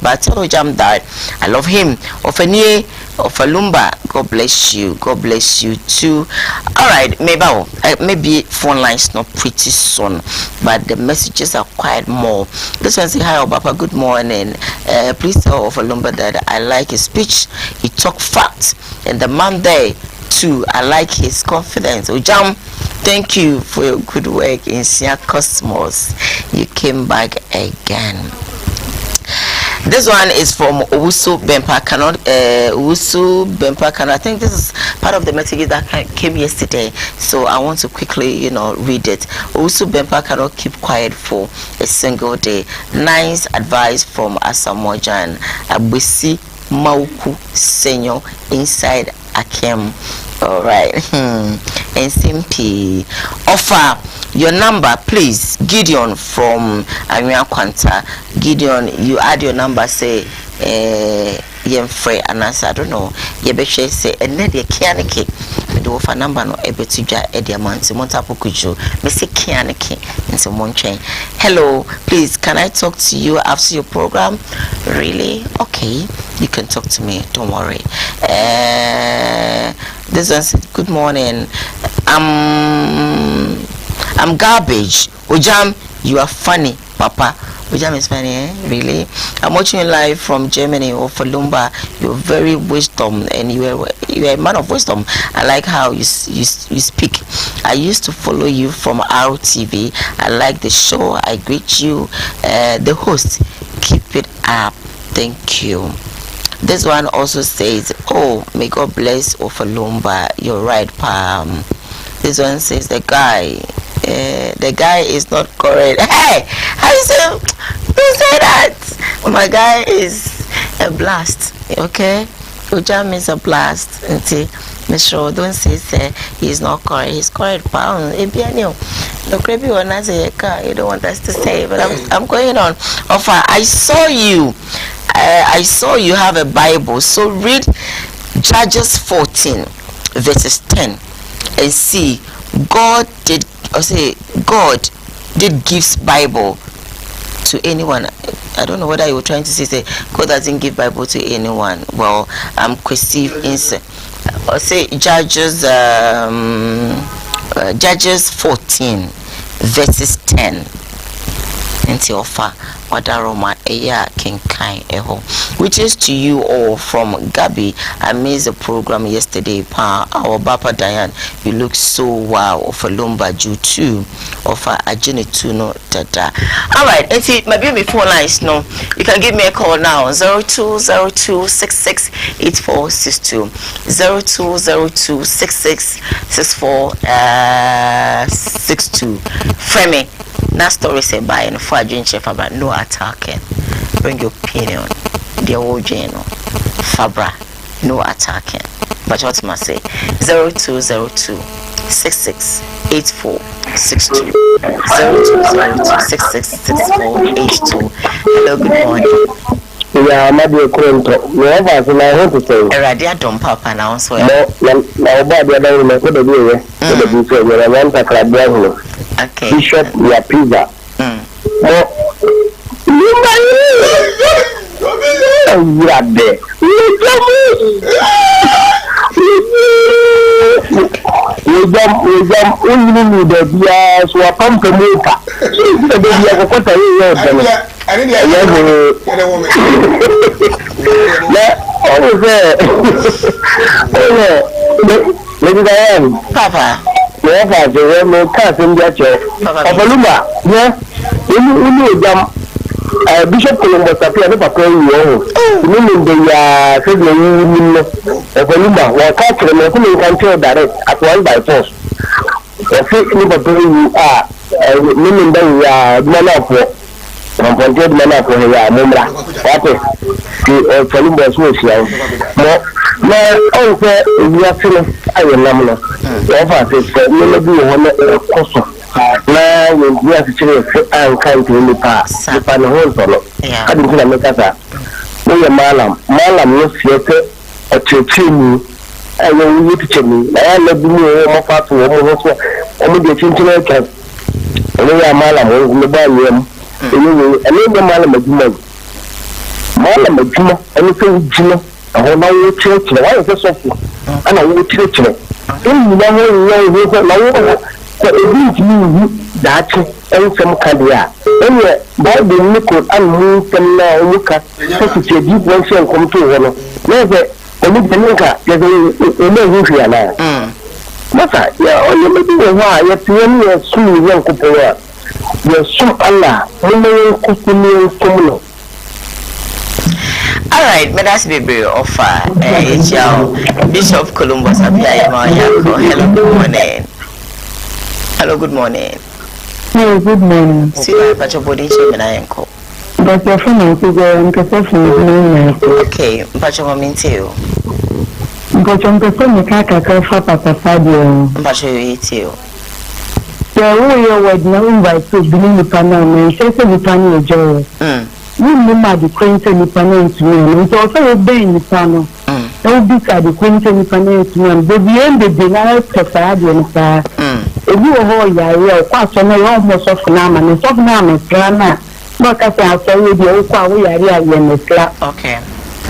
But tell Jam that I love him. Of Lumba, God bless you. God bless you too. All right, maybe phone line's not pretty soon, but the messages are quite more. This one say, hi Obapa, good morning. Please tell of Lumba that I like his speech. He talk facts, and the Monday too, I like his confidence. Ujam, thank you for your good work in Sia Cosmos. You came back again. This one is from Owusu Bempa Cannot. Owusu Bempa Cannot. I think this is part of the message that came yesterday, so I want to quickly, read it. Owusu Bempa cannot keep quiet for a single day. Nice advice from Asamojan Abisi Mauku Senyo inside Akem. All right. And simply offer your number, please. Gideon from Amiens Quanta. Gideon, you add your number, say Yemfrey and answer. I don't know. Yebeshe say and net your kianiki. The offer number no ebetuja ediamanti montapukuju. Missy kianiki in some one chain. Hello, please, can I talk to you after your program? Really? Okay, you can talk to me, don't worry. This one said, good morning. I'm garbage. Ojam, you are funny, Papa. Ojam is funny, eh? Really? I'm watching you live from Germany or for Lumba. You're very wisdom, and you are a man of wisdom. I like how you speak. I used to follow you from RTV. I like the show. I greet you, the host. Keep it up. Thank you. This one also says, oh, may God bless Ofalumba. You're right, Pam. This one says, the guy is not correct. Hey, how you say? Don't say that. My guy is a blast. Okay, Ujam is a blast. Mr. Don't say he's not correct. He's correct, Pam. No creepy one as a car. You don't want us to say, but I'm going on. Offer, I saw you. I saw you have a Bible, so read Judges 14 verses 10 and see God did gives Bible to anyone. I don't know whether you were trying to say God doesn't give Bible to anyone. Well, I'm perceived inside. Say Judges 14 verses 10. nti ofa wadaroma eya kenkan eho. Which is to you all from Gabi. I missed the program yesterday. Our Bapa Diane, you look so wow. Of a Lumba Jew too. Of a Ajini Tuno Dada. Alright, and see my baby phone lines no. You can give me a call now. 0202668462. 0202666462. Frame na story say by and for Jane Chef about no attacking. Bring your opinion. The old Jano Fabra, no attacking. But what must say 0202668462. 0202666482. Hello, good morning. Yeah, my dear Quinto. Never so I want to say. Radia don't papa now, so no, body don't know what to do. Okay. Bishop, we are pizza. You are there. We jump only with the beer, so I come to make up. The baby of a quarter year. Papa. Yes, I will make cousin Jacko. Opaluma, yeah, you jump. Bishop Columbus appear to pay you. Meaning they are saying Opaluma, or catch them and control direct at one by force. Or fake you are, meaning they are man of from Ponted Mana for Mumra. Okay, Columbus was young. Now, also, we are feeling I will nominal. Offer says, maybe one cost. Now, we are to and kind to the past. The pan hole for it. I didn't make us. We are Malam, no theatre, or Chini. I will need to check me. I love you more far to almost only the Chinchilla camp. We are Malam, we buy them. Anyway, I know the Malam of Juma. Malam of Juma, anything Juma. I will church. Why is this so? And I will church. In the way, that and some career. Anyway, by the nickel and move them now, look at such a deep one shall come to one. Never, only the Nika, there's a new now. Massa, yeah, only maybe why you're 2 years soon, young couple. You're so Allah, only customer. Alright, but that's baby offer. Bishop Columbus appear. Hello, good morning. Hello, good morning. Hello, good morning. See you at your body shape and I am called. But your phone is going to okay, but your mom too. But your person is a for Papa Fabio. But you eat you. The way you would know by to believe the panel, and say the panel joy. We remember the quainter the panel to me, and it's also a day in the panel. Don't be the quainter the panel to me, but the end of the night of Fabio. If you are here, quite a almost of Nam and of Nam and Grana, not as I say with the old we are here in the slap. Okay.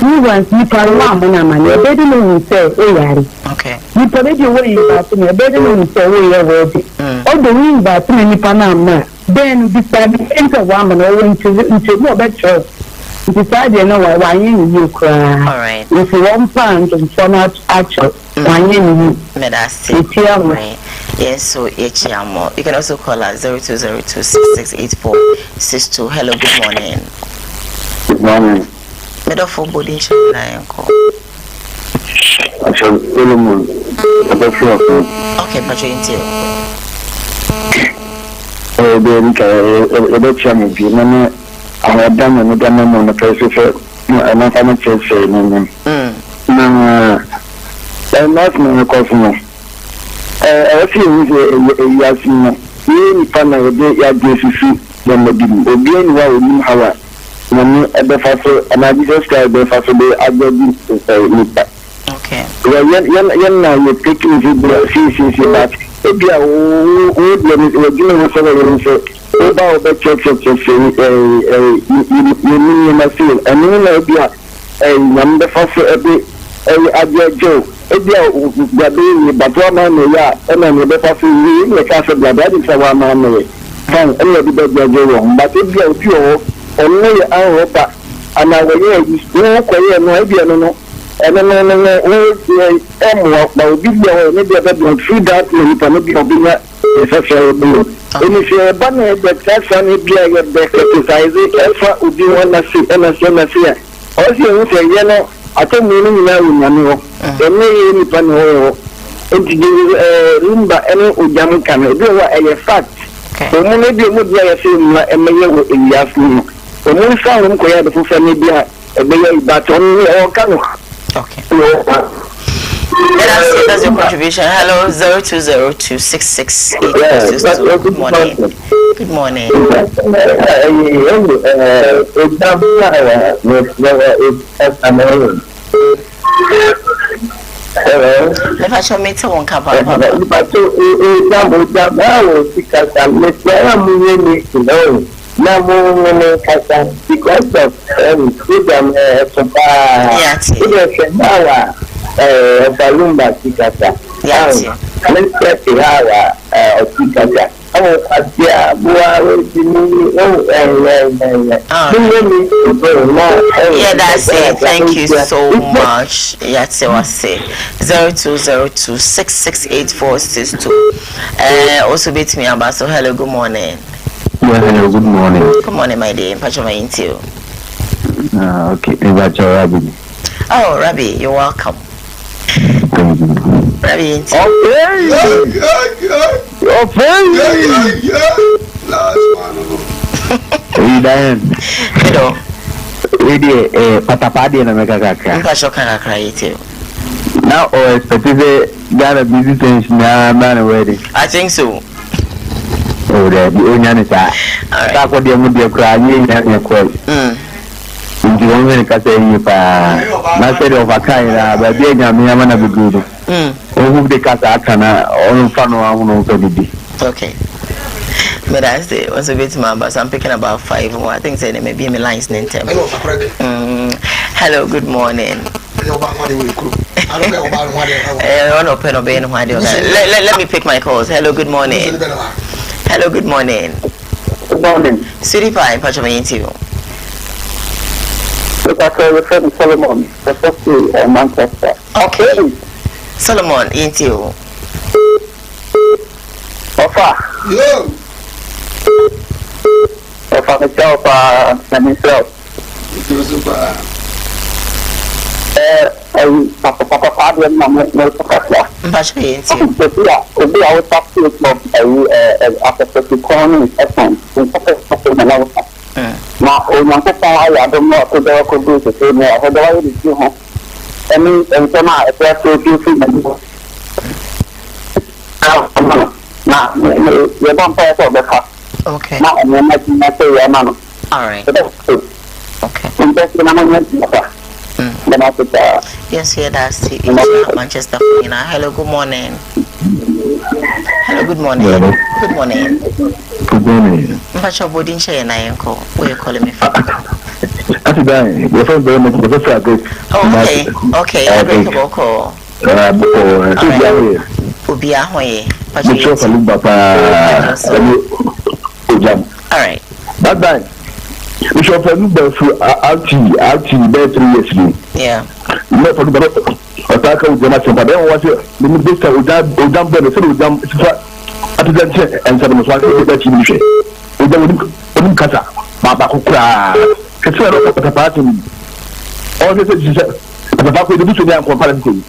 You want people around and I'm a better than say, okay. You put it away about me, better than say, we are ready. All the ring about many Panama. Then decide to enter woman or into no better. Decide you know why you cry. All right. If you want pound and so much action, why you yes, so HMO. You can also call us 0202668462. Hello, good morning. Good morning. Middle for body show and call. Okay, but you're into I have done on the process and I'm not saying, not my customer. I feel yes, you find a day, then the again, well, how at the first, and I just got the first day, I got okay. Well, now you're taking the but if you are about the church of you must feel, and you know, a number for a bit, a joke. If you are but one man, and then the person, the castle, that is a 1 man. fine and you be wrong but if you pure only our back and I will use no career no idea no and then maybe free that money for maybe and if you're a banner that that's an idea you're back exercise alpha would you want to see and also you say I don't mean now and any panel Lumba any Ujam can do a fact. So maybe you would like to see a mayor in the afternoon. The moon found him quite the family a mayor, but only all can. Okay. That's your contribution. Hello, 020266. Good morning. Good morning. Hello. If I show me to one cover, but because I'm because of freedom Balumba Tikasa. Yes. Let's get the Tikasa. Yeah, that's it. Thank you so much. Yes, I was saying 0202668462. Also beat me about so hello, good morning. Hello, good morning. Good morning, my dear. Patch my into. Okay, Rabbi. Oh, Rabbi, you're welcome. Rabbi, into. Last one. Hello. Patapadi na megakaka. Mpashoka cry too. Now, specifically, Ghana busy things na man wedding. I think so. Oh, the onion is that. That's what they would be crying in your call. Nti wonwe ka say yipa na say of akaira ba bia nya me ama na begudu ohu de ka sa aka na onu fa no ahu no so bibi. Okay, but I say was a bit man, but I'm picking about 5 more. I think say maybe me lines in time. Hello, good morning. Let me pick my calls. Hello, good morning. Hello, good morning. Good morning. City Pie, patch my interview. Solomon, Manchester. Okay. Solomon, into. Ofa. Yo. Ofa myself, myself. Papa, Patch my interview. I was talking after the corner now, on my papa, I don't know what they could do to say, I had already do home. I mean, and some are a fair to do. Now, you don't pay for the car. Okay. Now, I'm not say your man. All right. Okay. Yes, here that's it. Manchester. Hello, good morning. Hello, good morning. Good morning. Good morning. What's your body share na yanko? Where you calling me from? Okay. Okay. I break a call. Ubi ahoye. All right. Bye bye. We shall find the RT there 3 years ago. Yeah. Not for the attack of the national, but then was it the minister who died, who dumped the city, and some was one of the Chimisha. We don't cut up. Baba Kukra. It's a lot of the party. All this is the back with the Bushman comparison.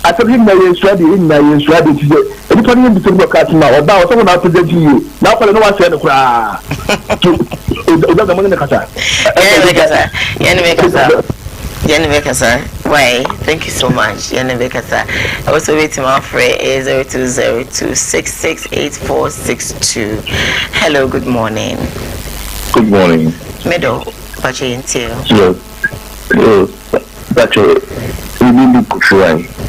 I told him that you're studying, anybody in between the customer or about someone out to you. Now for no one said, why? Thank you so much. I also wait to my friend 0202668462. Hello, good morning. Good morning. Middle, Pache until. Yes, Pache.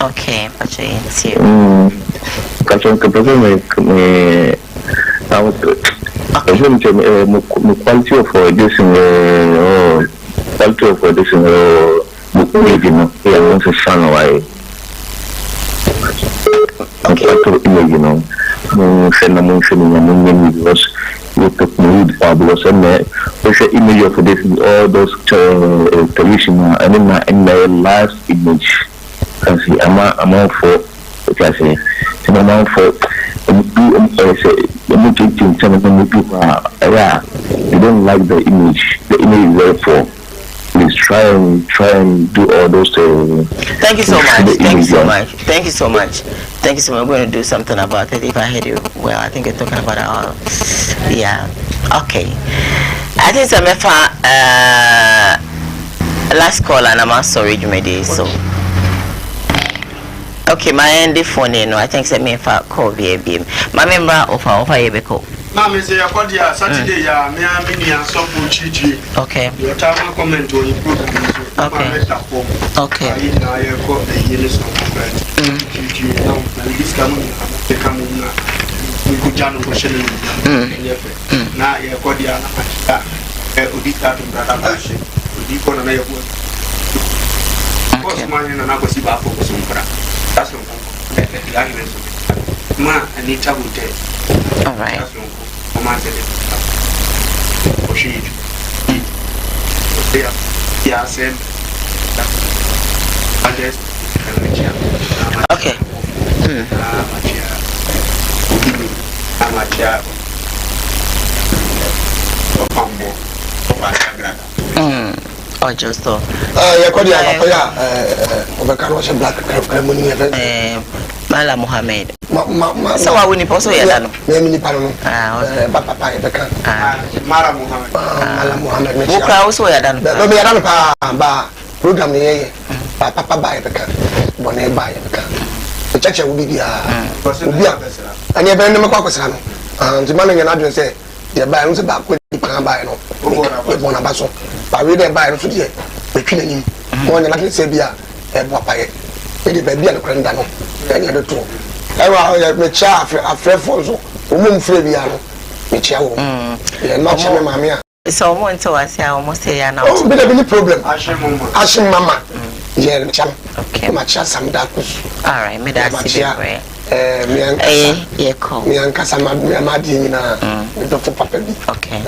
Okay, Pache until. Pache, I was quality of audition, quality of audition, to son away. Okay, send a motion in a million was with the mood because social image of this all those television and in my last image. I see I'm all for what I say. I'm all for people they don't like the image. The image is very poor. Please try and do all those things. Thank you so much. Thank you so much. Thank you so much. Thank you so much. I'm going to do something about it. If I heard you well, I think you're talking about it. Yeah. Okay. I think some last call and I'm sorry you made it so. Okay, my end phone no. I think me for call baby. My member of Yebeko. Mama say akodia Saturday ya me amini so for chichi. Okay. Your time comment on the program. Okay. Okay. I go the years of chichi now this coming the coming na we go jano go shele. Na ya akodia na odita to brother bashi. Odiko na ya go. Boss man na go si ba for so nkra. That's ma Anita would tell. All right. Okay. Oh, just so. Mala Mohammed. So I win also ya dano. Mimi pano. Papa Mara Mohammed. Mala Mohammed. Buka also ya dano. No ya dano ba program ni yeye. Papa ba beka. Bone ba ya beka. Chacha ubi dia. Ubi. Ani ebe ne makwa kwesra no. Nti manu nya na adwen se ya ba no se ba ko di pan ba no. Bona ba so. Ba we de ba no so die. Betwi na nim. Mo nya na se bia e bo pa ye. E de ba bia no kwenda no. Any other two. I was a friend for so. Woman free piano. Which I will. Not sure, mamma. So, one to us, I almost say, now. Oh, but any problem. Ashing mamma. Yeah, okay, my child, some darkness. All right, me that's it. Me and Cassama, Madina, Dr. Papa. Okay,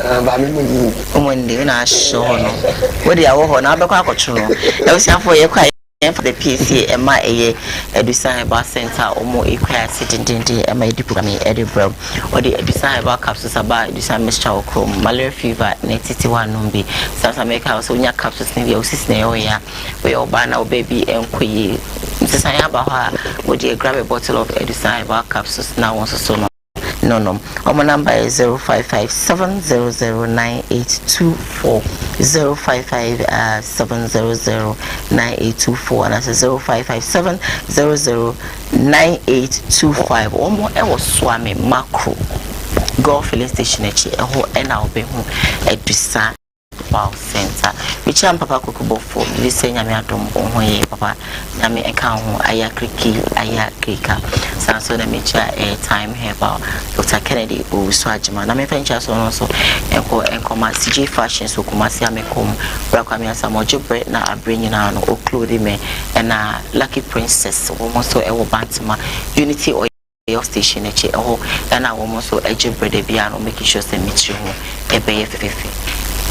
when they are sure. What they are all on our control. I was here for your quiet. For the PCA and my design about center or more equal sitting and my diploma Edinburgh or the design about capsules about design Mr. Chrome, malaria fever, nativity one numbi, South America, also your capsules in the Oceania, where your banner baby and quay. Design about her would you grab a bottle of design about capsules now also so no. My number is 0557009824 0557009824 and that's 0557009825 or more ever swami macro golf filling station a whole and I'll be home at Bisa Wow Center which I'm Papa Kukubo for listening me at Papa Nami account Aya Kriki Aya Krika so the major time here about Dr. Kennedy Uswajima. I'm a friend also and come CJ Fashion so Kumasi Amekom, Rakamia Samojo bread now I bring you now or clothing me and a lucky princess almost so Ewo Bantima Unity or your station and I almost so a bread piano making sure they meet you a bay.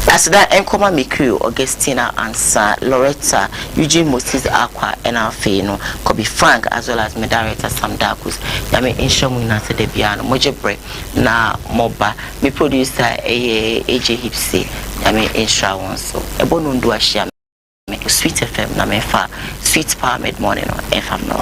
As that Enkoma Mikru, Augustina Ansa, Loretta, Eugene Moses Aqua, and Alfeno, could be Frank as well as Medareta Sam Dakus. Yami Inshamuna to the piano, Mojebre, na Moba, me producer AJ Hipsy, Yami Insha one so. A bonundu a sham, Sweet FM, Namefa, Sweet Power Mid Morning, if I'm not.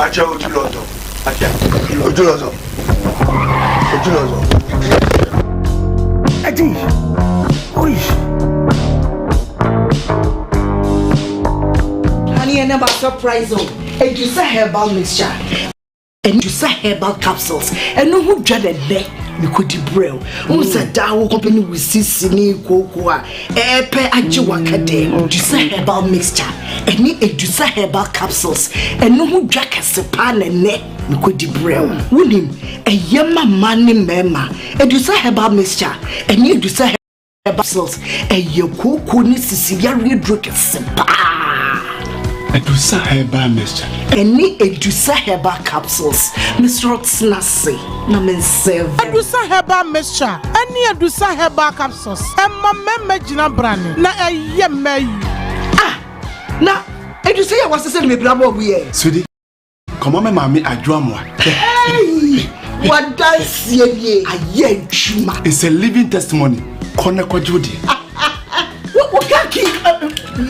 Honey, I never surprise you. And you say herbal mixture. And you say herbal capsules. And no who dreaded there. You could debrail. Who said that company with Sissini, Koowaa, Epe Ajiwakade. You say herbal mixture. And you say herbal capsules. And no who drag a sepan and neck. You could debrail. Wouldn't him a yama money mema. And you say herbal mixture. And you say capsules. And your cocoa Sicilia drink a sepa. Edusa herbal mixture. Any Edusa herbal capsules. Mr. Rotsnasi. Namen serve. Edusa herbal mixture. Any Edusa herbal capsules. Emma meme jina brani. Na eye me. Ah. Na Edusa ya wase se me brabo we. Sweetie. Come on, mommy, Ajuamwa. Hey. What does ye? Aye chuma. It's a living testimony. Kone kwa Judy. What kaki?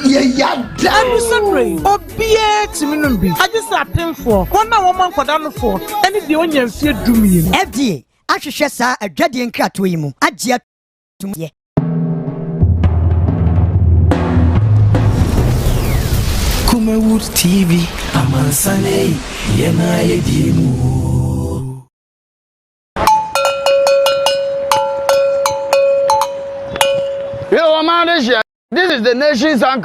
Yeah, damn sorry. Obie timinumbi. I just appeal for one woman for down for any the onion fear do me. FDA. Ahwehwe saa adwade nkrato yi mu. Agye atum ye. Kumawood TV amansane yena yedimu. Yo, man, this is the nation's anchor.